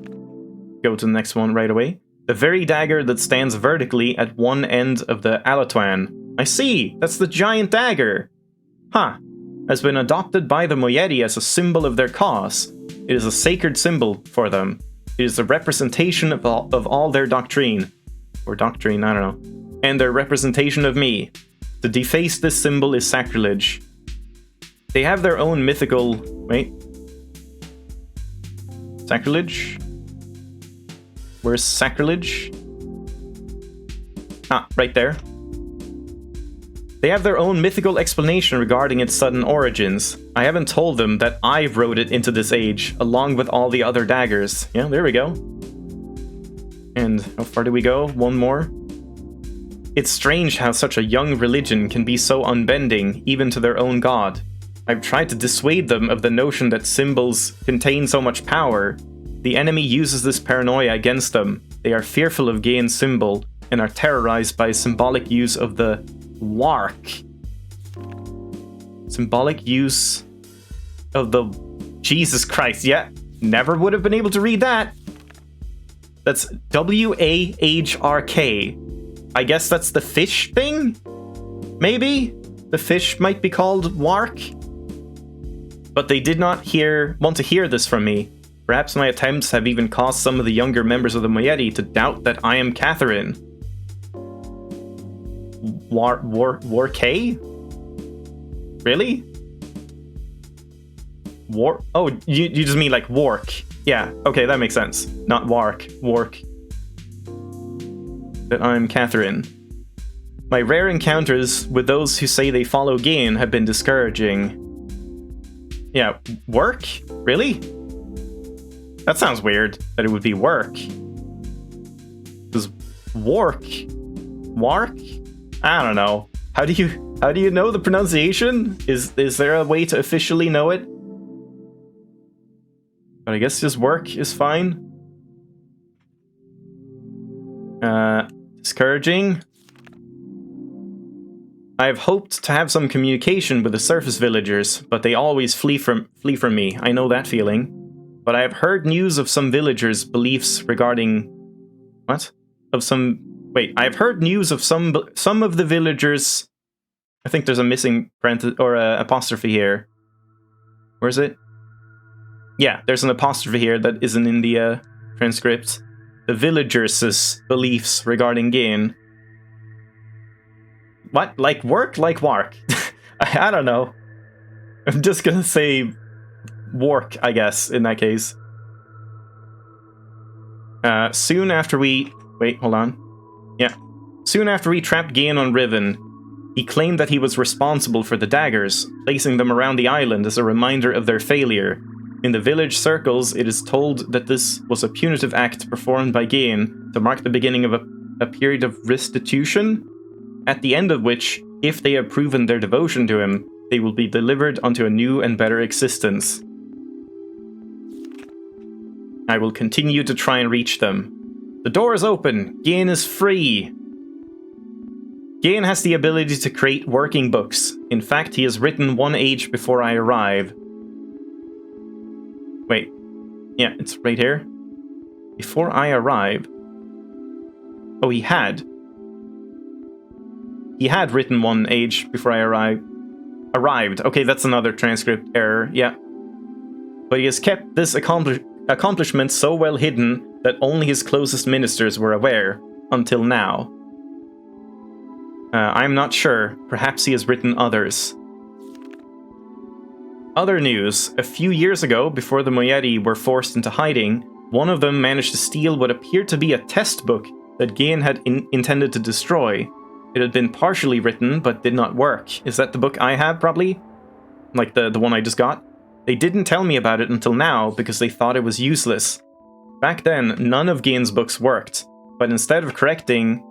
[SPEAKER 1] go to the next one right away. The very dagger that stands vertically at one end of the Alatuan. I see! That's the giant dagger! Huh. Has been adopted by the Moyedi as a symbol of their cause. It is a sacred symbol for them. It is a representation of all their doctrine. Or doctrine, I don't know. And their representation of me. To deface this symbol is sacrilege. They have their own mythical... Wait. Sacrilege? Where's sacrilege? Ah, right there. They have their own mythical explanation regarding its sudden origins. I haven't told them that I wrote it into this age, along with all the other daggers. Yeah, there we go. And how far do we go? One more? It's strange how such a young religion can be so unbending, even to their own god. I've tried to dissuade them of the notion that symbols contain so much power. The enemy uses this paranoia against them. They are fearful of Gain's symbol, and are terrorized by symbolic use of the Wark. Symbolic use of the... Jesus Christ, yeah. Never would have been able to read that. That's W-A-H-R-K. I guess that's the fish thing? Maybe? The fish might be called Wark? But they did not want to hear this from me. Perhaps my attempts have even caused some of the younger members of the Moyedi to doubt that I am Catherine. War-K? Really? Oh, you just mean like Wark. Yeah, okay, that makes sense. Not Wark. Wark. That I'm Catherine. My rare encounters with those who say they follow Gain have been discouraging. Yeah, work? Really? That sounds weird, that it would be work. Does Wark? Wark? I don't know. How do you know the pronunciation? Is there a way to officially know it? But I guess just work is fine. Discouraging. I have hoped to have some communication with the surface villagers, but they always flee from me. I know that feeling. But I have heard news of some villagers' beliefs regarding... What? Wait, I've heard news of some of the villagers... I think there's a missing parenthesis or a apostrophe here. Where is it? Yeah, there's an apostrophe here that isn't in the transcript. The villagers' beliefs regarding Gain. What? Like work? Like wark? I don't know. I'm just gonna say work, I guess, in that case. Soon after we... Wait, hold on. Yeah. Soon after we trapped Gain on Riven, he claimed that he was responsible for the daggers, placing them around the island as a reminder of their failure. In the village circles, it is told that this was a punitive act performed by Gain to mark the beginning of a period of restitution, at the end of which, if they have proven their devotion to him, they will be delivered unto a new and better existence. I will continue to try and reach them. The door is open. Gain is free. Gain has the ability to create working books. In fact, he has written one age before I arrive. Wait. Yeah, it's right here. Before I arrive. Oh, he had. He had written one age before I arrived. Okay, that's another transcript error, yeah. But he has kept this accomplishment so well hidden that only his closest ministers were aware, until now. I'm not sure. Perhaps he has written others. Other news. A few years ago, before the Moyedi were forced into hiding, one of them managed to steal what appeared to be a test book that Gain had intended to destroy. It had been partially written, but did not work. Is that the book I have, probably? Like the one I just got? They didn't tell me about it until now, because they thought it was useless. Back then, none of Gain's books worked, but instead of correcting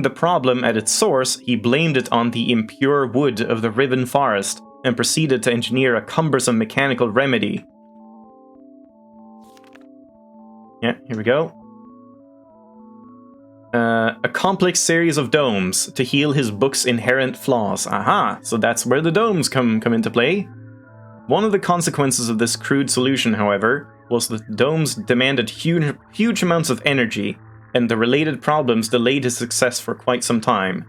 [SPEAKER 1] the problem at its source, he blamed it on the impure wood of the Riven forest, and proceeded to engineer a cumbersome mechanical remedy. Yeah, here we go. A complex series of domes to heal his book's inherent flaws. Aha, so that's where the domes come into play. One of the consequences of this crude solution, however, was that the domes demanded huge amounts of energy, and the related problems delayed his success for quite some time.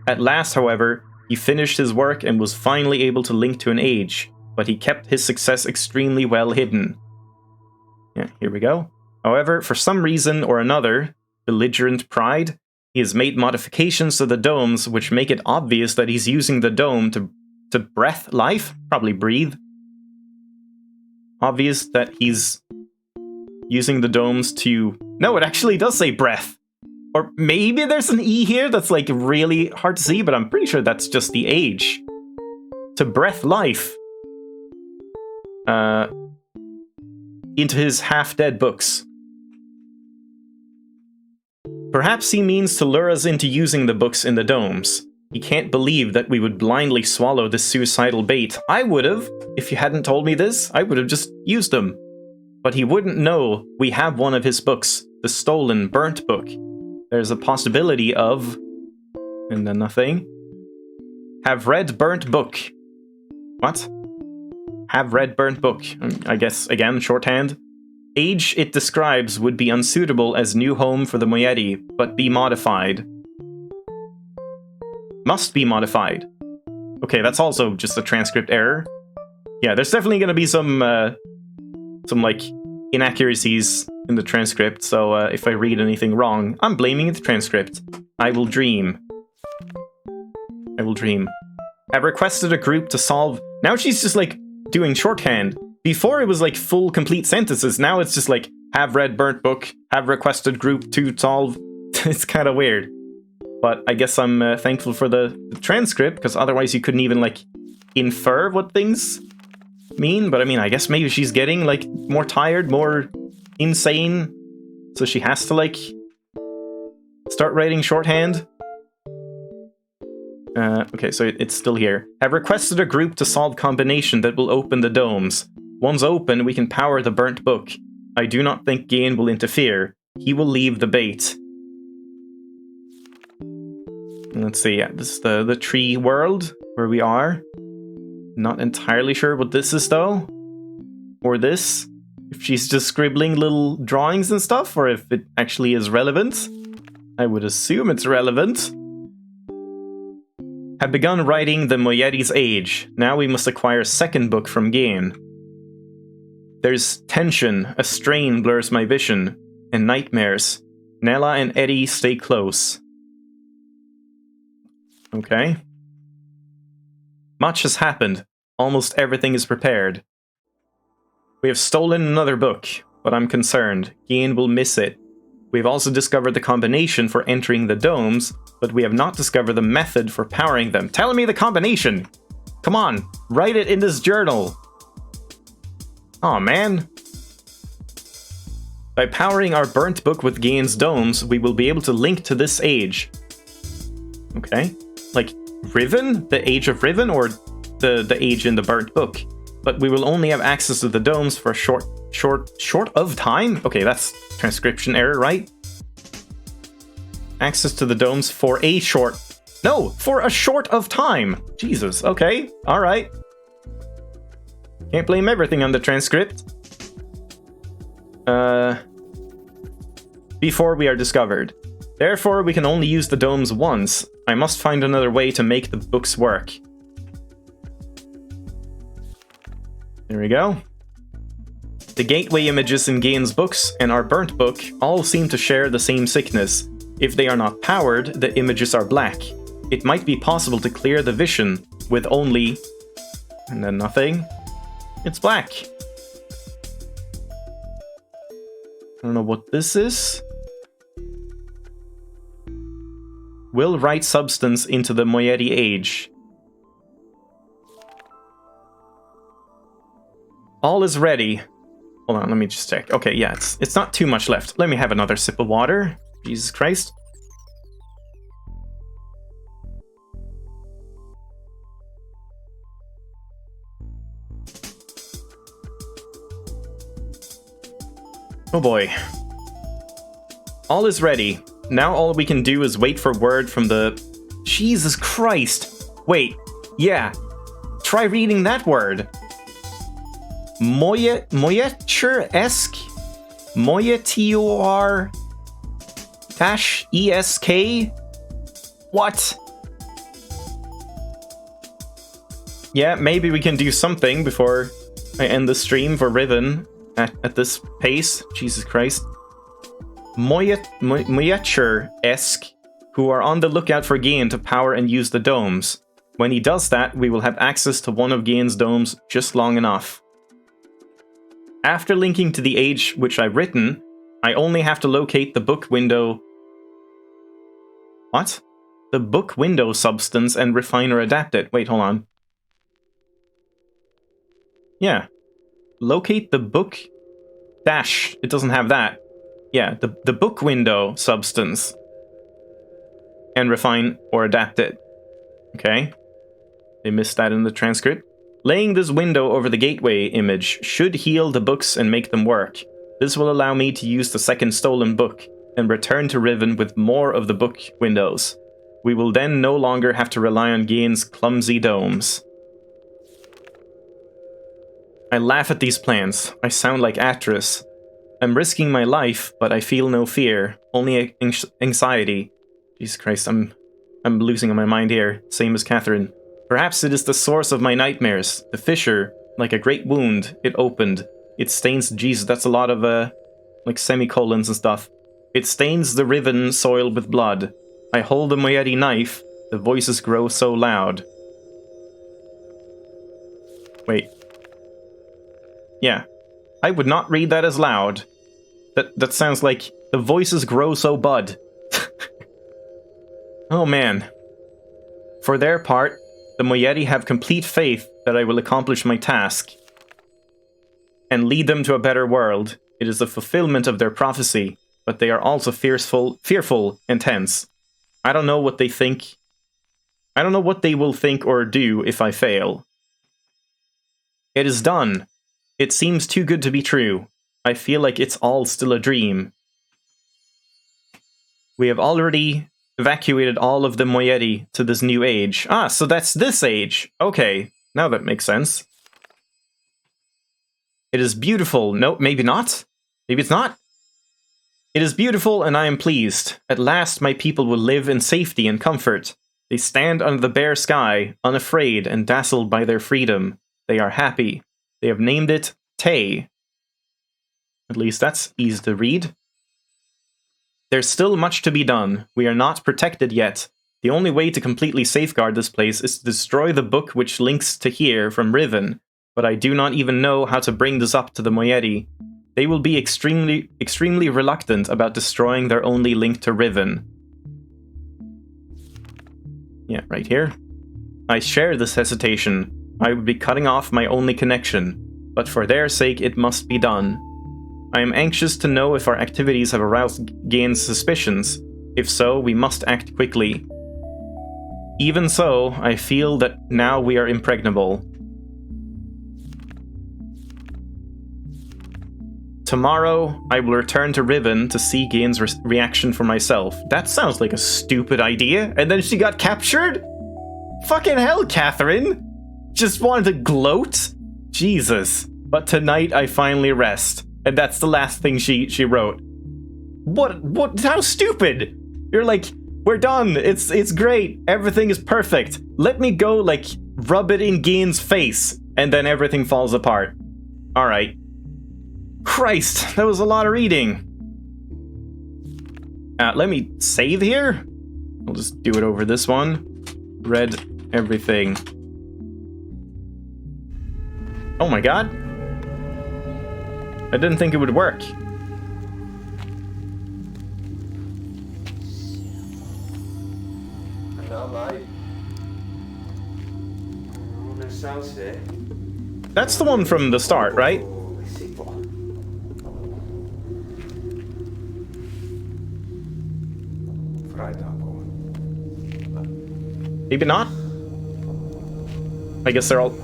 [SPEAKER 1] At last, however, he finished his work and was finally able to link to an age, but he kept his success extremely well hidden. Yeah, here we go. However, for some reason or another, belligerent pride, he has made modifications to the domes which make it obvious that he's using the dome to breath life? Probably breathe. Obvious that he's using the domes to... No, it actually does say breath. Or maybe there's an E here that's like really hard to see, but I'm pretty sure that's just the age. To breath life. Into his half-dead books. Perhaps he means to lure us into using the books in the domes. He can't believe that we would blindly swallow this suicidal bait. I would've. If you hadn't told me this, I would've just used them. But he wouldn't know we have one of his books, the stolen, burnt book. There's a possibility of... and then nothing. Have read burnt book. What? Have read burnt book. I guess, again, shorthand. Age it describes would be unsuitable as new home for the Moiety, but be modified. Must be modified. Okay, that's also just a transcript error. Yeah, there's definitely gonna be some like, inaccuracies in the transcript, so if I read anything wrong, I'm blaming the transcript. I will dream. I will dream. I've requested a group to solve... Now she's just, like, doing shorthand. Before it was, like, full, complete sentences. Now it's just, like, have read burnt book, have requested group to solve. It's kind of weird. But I guess I'm thankful for the transcript, because otherwise you couldn't even, like, infer what things mean. But I mean, I guess maybe she's getting, like, more tired, more insane. So she has to, like, start writing shorthand. Okay, so it's still here. I've requested a group to solve combination that will open the domes. Once open, we can power the burnt book. I do not think Gain will interfere. He will leave the bait. Let's see, yeah, this is the tree world where we are. Not entirely sure what this is, though. Or this. If she's just scribbling little drawings and stuff, or if it actually is relevant. I would assume it's relevant. Have begun writing the Moiety's Age. Now we must acquire second book from Gain. There's tension, a strain blurs my vision, and nightmares. Nella and Eddie stay close. Okay. Much has happened. Almost everything is prepared. We have stolen another book, but I'm concerned. Gain will miss it. We've also discovered the combination for entering the domes, but we have not discovered the method for powering them. Tell me the combination! Come on, write it in this journal! Aw, man. By powering our burnt book with Gain's domes, we will be able to link to this age. Okay. Like, Riven? The age of Riven, or the age in the burnt book? But we will only have access to the domes for a short of time? Okay, that's transcription error, right? Access to the domes for a short... No! For a short of time! Jesus, okay. Alright. Can't blame everything on the transcript. Before we are discovered. Therefore, we can only use the domes once. I must find another way to make the books work. There we go. The gateway images in Gain's books and our burnt book all seem to share the same sickness. If they are not powered, the images are black. It might be possible to clear the vision with only... and then nothing. It's black. I don't know what this is. Will write substance into the Moiety Age. All is ready. Hold on, let me just check. Okay, yeah, it's not too much left. Let me have another sip of water. Jesus Christ. Oh boy. All is ready. Now all we can do is wait for word from the... Jesus Christ! Wait, yeah. Try reading that word. Moyetur-esque? Moyetur-esk? What? Yeah, maybe we can do something before I end the stream for Riven at this pace. Jesus Christ. Moyetur-esque, who are on the lookout for Gain to power and use the domes. When he does that, we will have access to one of Gain's domes just long enough. After linking to the age which I've written, I only have to locate the book window... What? The book window substance and refine or adapt it. Wait, hold on. Yeah. Locate the book... Dash. It doesn't have that. Yeah, the book window substance. And refine or adapt it. Okay. They missed that in the transcript. Laying this window over the gateway image should heal the books and make them work. This will allow me to use the second stolen book and return to Riven with more of the book windows. We will then no longer have to rely on Gain's clumsy domes. I laugh at these plans. I sound like Atris. I'm risking my life, but I feel no fear, only anxiety. Jesus Christ, I'm losing my mind here, same as Catherine. Perhaps it is the source of my nightmares. The fissure, like a great wound, it opened. It stains... Jesus, that's a lot of, like semicolons and stuff. It stains the Riven soil with blood. I hold a Moyedi knife. The voices grow so loud. Wait. Yeah. I would not read that as loud. That sounds like the voices grow so bud. Oh man. For their part, the Moyedi have complete faith that I will accomplish my task and lead them to a better world. It is the fulfillment of their prophecy, but they are also fearful and tense. I don't know what they think. I don't know what they will think or do if I fail. It is done. It seems too good to be true. I feel like it's all still a dream. We have already evacuated all of the Moyedi to this new age. Ah, so that's this age. Okay, now that makes sense. It is beautiful. No, maybe not. Maybe it's not. It is beautiful and I am pleased. At last my people will live in safety and comfort. They stand under the bare sky, unafraid and dazzled by their freedom. They are happy. They have named it Tay. At least that's easy to read. There's still much to be done. We are not protected yet. The only way to completely safeguard this place is to destroy the book which links to here from Riven, but I do not even know how to bring this up to the Moyedi. They will be extremely reluctant about destroying their only link to Riven. Yeah, right here. I share this hesitation. I would be cutting off my only connection, but for their sake it must be done. I am anxious to know if our activities have aroused Gain's suspicions. If so, we must act quickly. Even so, I feel that now we are impregnable. Tomorrow, I will return to Riven to see Gain's reaction for myself. That sounds like a stupid idea. And then she got captured? Fucking hell, Catherine! Just wanted to gloat? Jesus. But tonight I finally rest. And that's the last thing she wrote. What, how stupid! You're like, we're done, it's great, everything is perfect. Let me go, like, rub it in Gain's face, and then everything falls apart. Alright. Christ, that was a lot of reading. Let me save here? I'll just do it over this one. Read everything. Oh my god. I didn't think it would work. That's the one from the start, right? Maybe not? I guess they're all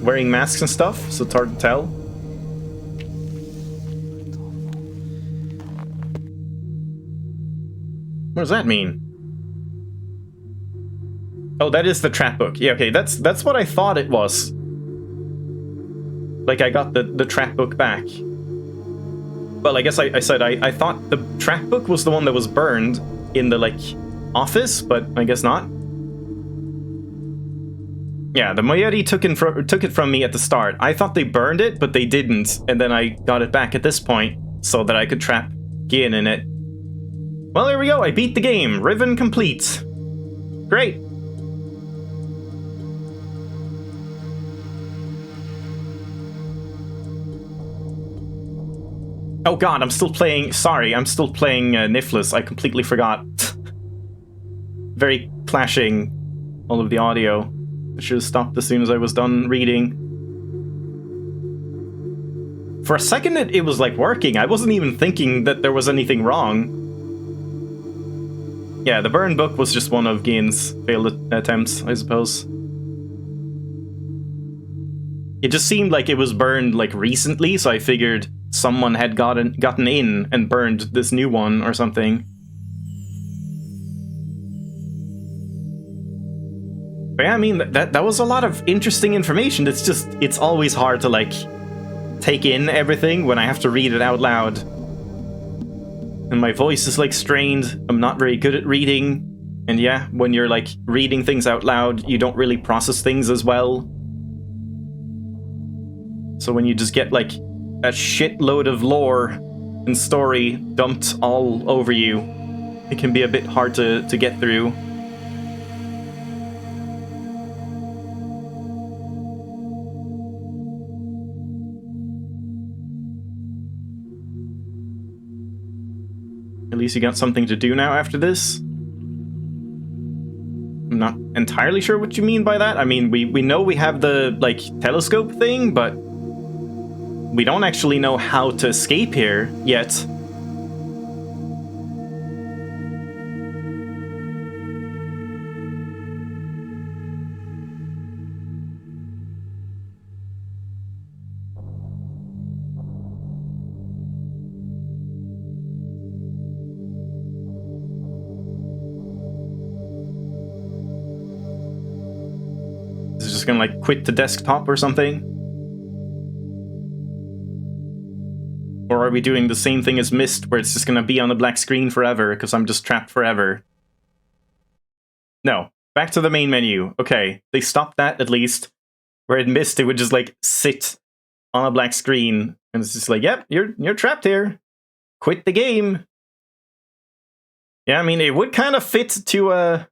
[SPEAKER 1] wearing masks and stuff, so it's hard to tell. What does that mean? Oh, that is the trap book. Yeah, okay, that's what I thought it was. Like, I got the trap book back. Well, I guess I said I thought the trap book was the one that was burned in the, like, office, but I guess not. Yeah, the Moyeti took it from me at the start. I thought they burned it, but they didn't, and then I got it back at this point so that I could trap Gin in it. Well, there we go. I beat the game. Riven complete. Great. Oh god, I'm still playing... Sorry, I'm still playing Niflus. I completely forgot. Very clashing, all of the audio. I should have stopped as soon as I was done reading. For a second, it was like working. I wasn't even thinking that there was anything wrong. Yeah, the burn book was just one of Gain's failed attempts, I suppose. It just seemed like it was burned like recently, so I figured someone had gotten in and burned this new one or something. But yeah, I mean, that was a lot of interesting information. It's always hard to, like, take in everything when I have to read it out loud. And my voice is, like, strained. I'm not very good at reading. And yeah, when you're, like, reading things out loud, you don't really process things as well. So when you just get, like, a shitload of lore and story dumped all over you, it can be a bit hard to get through. At least you got something to do now after this. I'm not entirely sure what you mean by that. I mean, we know we have the, like, telescope thing, but we don't actually know how to escape here yet. Is it just gonna, like, quit the desktop or something? Or are we doing the same thing as Myst, where it's just gonna be on the black screen forever, because I'm just trapped forever? No. Back to the main menu. Okay, they stopped that at least. Where in Myst, it would just, like, sit on a black screen, and it's just like, yep, you're trapped here. Quit the game. Yeah, I mean, it would kind of fit to,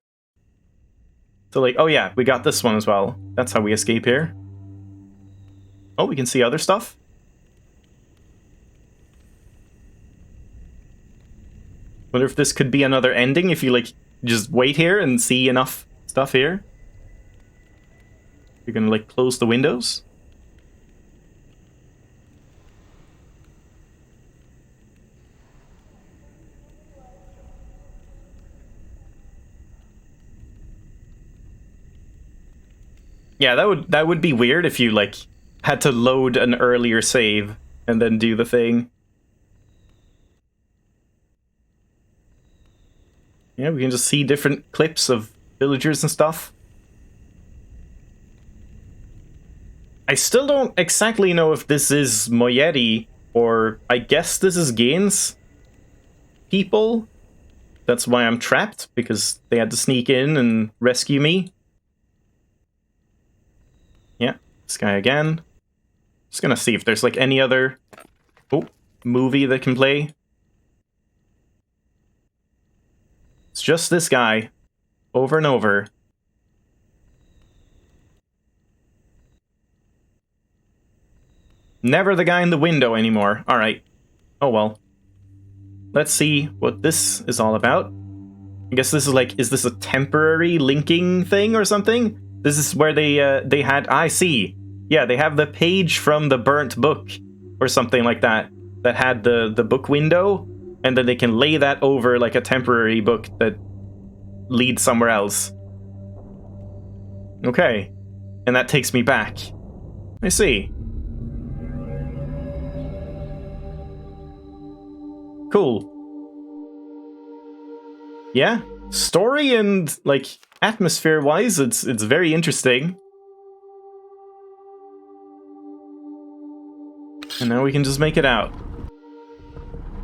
[SPEAKER 1] like, oh yeah, we got this one as well. That's how we escape here. Oh, we can see other stuff. Wonder if this could be another ending if you, like, just wait here and see enough stuff here. You're gonna, like, close the windows. Yeah, that would be weird if you, like, had to load an earlier save and then do the thing. Yeah, we can just see different clips of villagers and stuff. I still don't exactly know if this is Moyeti, or I guess this is Gain's people. That's why I'm trapped, because they had to sneak in and rescue me. Yeah, this guy again. Just gonna see if there's, like, any other movie that can play. It's just this guy, over and over. Never the guy in the window anymore. Alright. Oh well. Let's see what this is all about. I guess this is, like, is this a temporary linking thing or something? This is where they had... I see. Yeah, they have the page from the burnt book or something like that that had the book window, and then they can lay that over, like, a temporary book that leads somewhere else. Okay. And that takes me back. I see. Cool. Yeah. Story and, like, atmosphere-wise, it's very interesting. And now we can just make it out.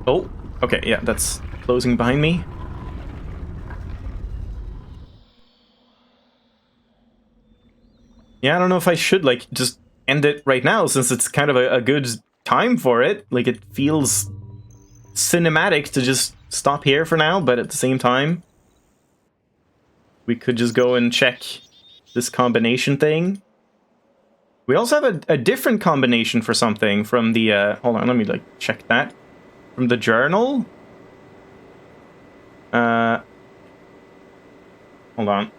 [SPEAKER 1] Oh, okay, yeah, that's closing behind me. Yeah, I don't know if I should, like, just end it right now, since it's kind of a good time for it. Like, it feels cinematic to just stop here for now, but at the same time, we could just go and check this combination thing. We also have a different combination for something from the, hold on, let me, like, check that. From the journal? Hold on.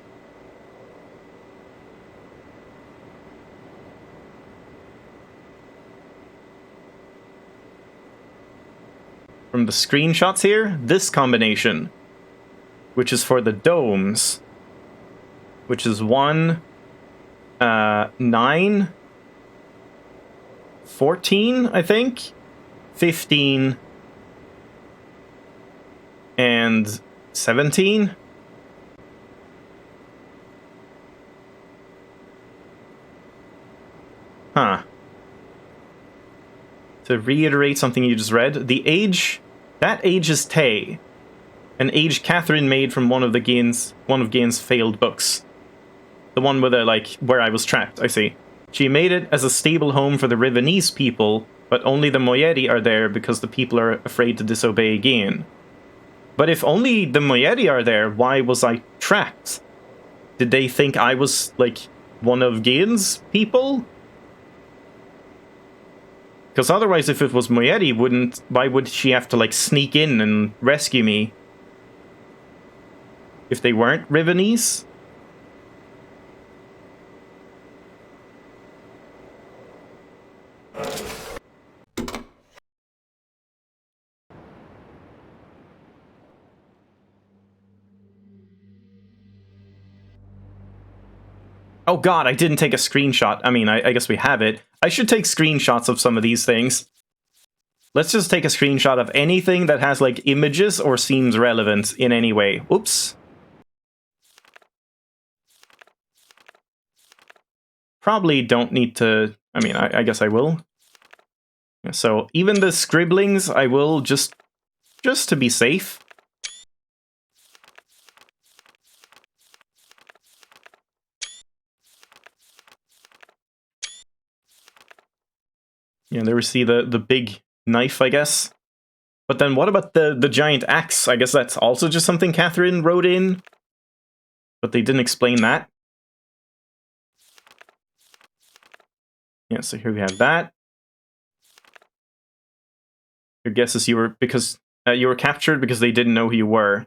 [SPEAKER 1] From the screenshots here, this combination, which is for the domes, which is 1, 9, 14, I think, 15, and 17. Huh. To reiterate something you just read, the age, that age is Tay, an age Catherine made from one of Gain's failed books. The one with the, like, where I was trapped, I see. She made it as a stable home for the Rivenese people, but only the Moyedi are there because the people are afraid to disobey Gain. But if only the Moyedi are there, why was I trapped? Did they think I was, like, one of Gain's people? Because otherwise, if it was Moyedi, why would she have to, like, sneak in and rescue me? If they weren't Rivenese? Oh god, I didn't take a screenshot. I mean, I guess we have it. I should take screenshots of some of these things. Let's just take a screenshot of anything that has, like, images or seems relevant in any way. Oops. Probably don't need to... I mean, I guess I will. So, even the scribblings, I will just to be safe. Yeah, there we see the big knife, I guess. But then what about the giant axe? I guess that's also just something Catherine wrote in. But they didn't explain that. Yeah, so here we have that. Your guess is you were captured because they didn't know who you were.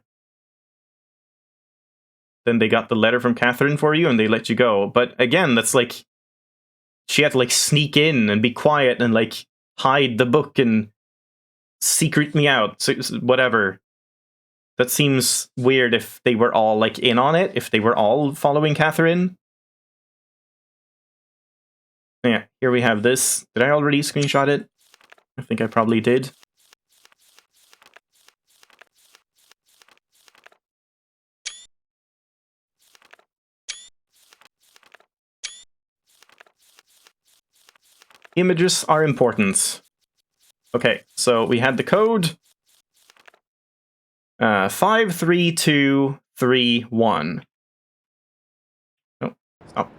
[SPEAKER 1] Then they got the letter from Catherine for you and they let you go. But again, that's like... She had to, like, sneak in and be quiet and, like, hide the book and secret me out. So, whatever. That seems weird if they were all, like, in on it. If they were all following Catherine. Yeah, here we have this. Did I already screenshot it? I think I probably did. Images are important. Okay, so we had the code. 53231. Oh, stop.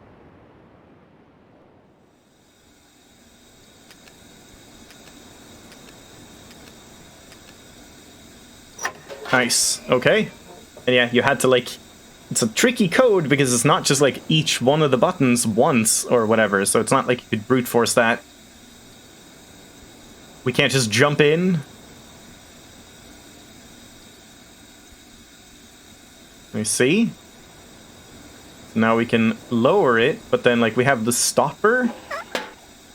[SPEAKER 1] Nice. Okay. And yeah, you had to, like... It's a tricky code because it's not just, like, each one of the buttons once or whatever, so it's not like you could brute force that. We can't just jump in. Let me see. Now we can lower it, but then, like, we have the stopper.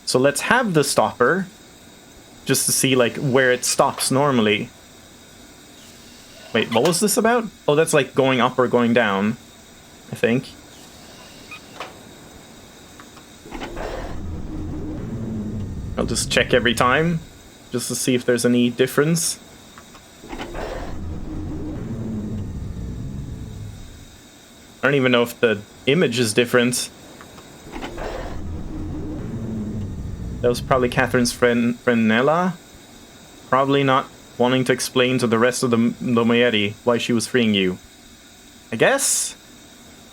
[SPEAKER 1] So let's have the stopper, just to see, like, where it stops normally. Wait, what was this about? Oh, that's, like, going up or going down, I think. I'll just check every time, just to see if there's any difference. I don't even know if the image is different. That was probably Catherine's friend Nella. Probably not wanting to explain to the rest of the Moieti why she was freeing you. I guess?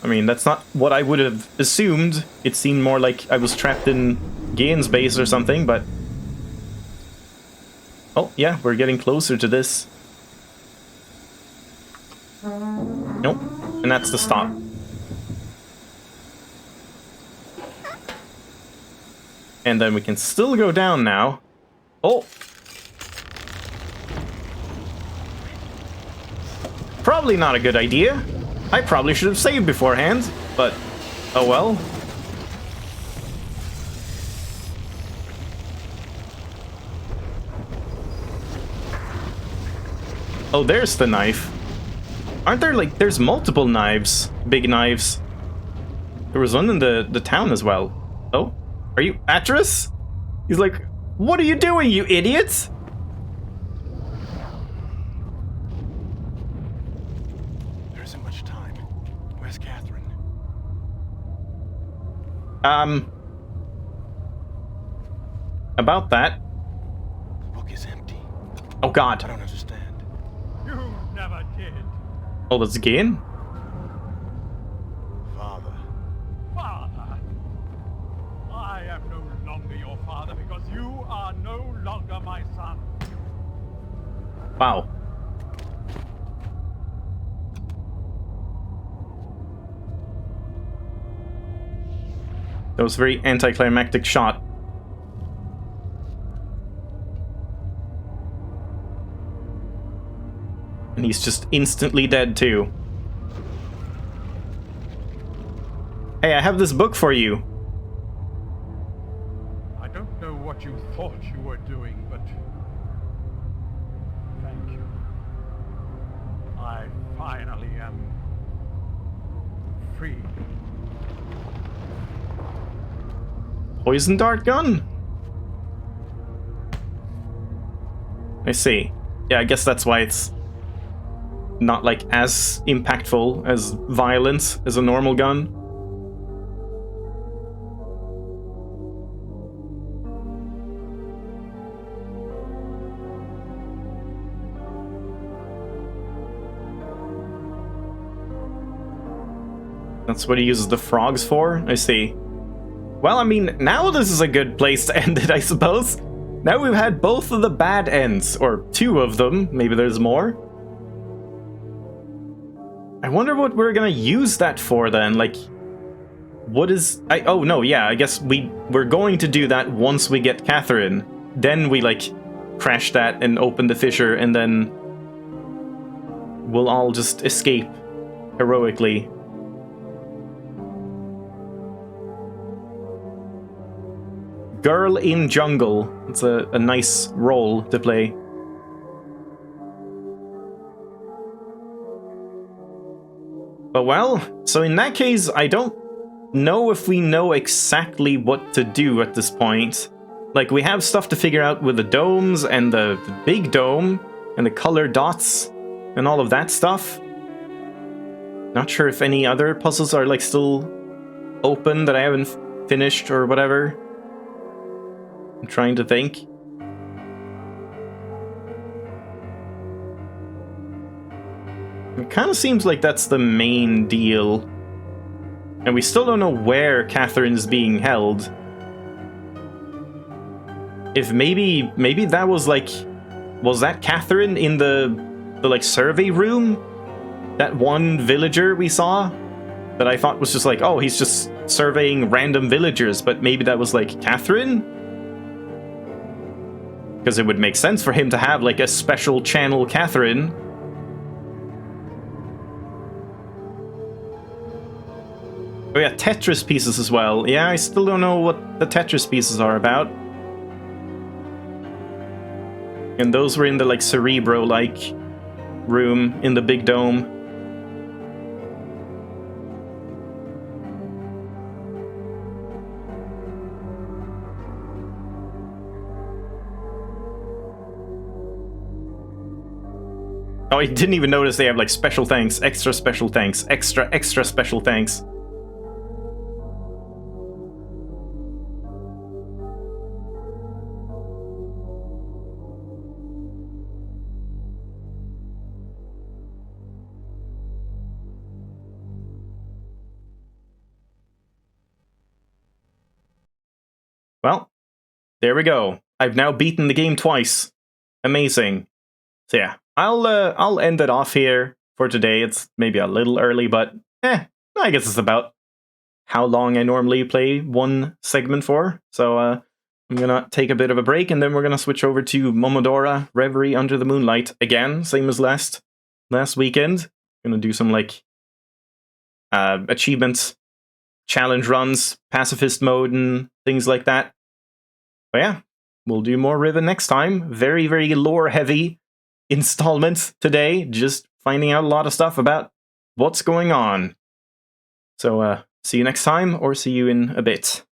[SPEAKER 1] I mean, that's not what I would have assumed. It seemed more like I was trapped in Gain's base or something, but... Oh, yeah, we're getting closer to this. Nope. And that's the stop. And then we can still go down now. Oh! Probably not a good idea. I probably should have saved beforehand, but oh well. Oh, there's the knife. Aren't there, like, there's multiple knives, big knives. There was one in the town as well. Oh, are you Atris? He's like, what are you doing, you idiots?
[SPEAKER 2] There isn't much time. Where's Catherine?
[SPEAKER 1] About that.
[SPEAKER 2] The book is empty.
[SPEAKER 1] Oh God.
[SPEAKER 2] I don't understand.
[SPEAKER 3] You never did.
[SPEAKER 1] Oh, that's Gain?
[SPEAKER 2] Father.
[SPEAKER 3] Father. I am no longer your father because you are no longer my son.
[SPEAKER 1] Wow. That was a very anticlimactic shot. And he's just instantly dead too. Hey, I have this book for you.
[SPEAKER 3] I don't know what you thought you were doing, but thank you. I finally am free.
[SPEAKER 1] Poison dart gun? I see. Yeah, I guess that's why it's not like as impactful, as violent as a normal gun. That's what he uses the frogs for? I see. Well, I mean, now this is a good place to end it, I suppose. Now we've had both of the bad ends, or two of them, maybe there's more. I wonder what we're gonna use that for then, like... What is... oh no, yeah, I guess we're going to do that once we get Catherine. Then we, like, crash that and open the fissure, and then... we'll all just escape heroically. Girl in Jungle. It's a nice role to play. But well, so in that case, I don't know if we know exactly what to do at this point. Like, we have stuff to figure out with the domes and the big dome and the color dots and all of that stuff. Not sure if any other puzzles are, like, still open that I haven't finished or whatever. I'm trying to think. It kind of seems like that's the main deal. And we still don't know where Catherine is being held. If maybe that was like... Was that Catherine in the like survey room? That one villager we saw? That I thought was just like, oh, he's just surveying random villagers, but maybe that was like Catherine? Because it would make sense for him to have like a special channel Catherine. Oh yeah, Tetris pieces as well. Yeah, I still don't know what the Tetris pieces are about. And those were in the like Cerebro-like room in the big dome. Oh, I didn't even notice they have like special thanks, extra special thanks, extra special thanks. Well, there we go. I've now beaten the game twice. Amazing. So yeah, I'll end it off here for today. It's maybe a little early, but I guess it's about how long I normally play one segment for. So I'm gonna take a bit of a break, and then we're gonna switch over to Momodora Reverie Under the Moonlight again, same as last weekend. Gonna do some like achievements, challenge runs, pacifist mode, and things like that. But yeah, we'll do more Riven next time. Very, very lore heavy installment today, just finding out a lot of stuff about what's going on. So see you next time, or see you in a bit.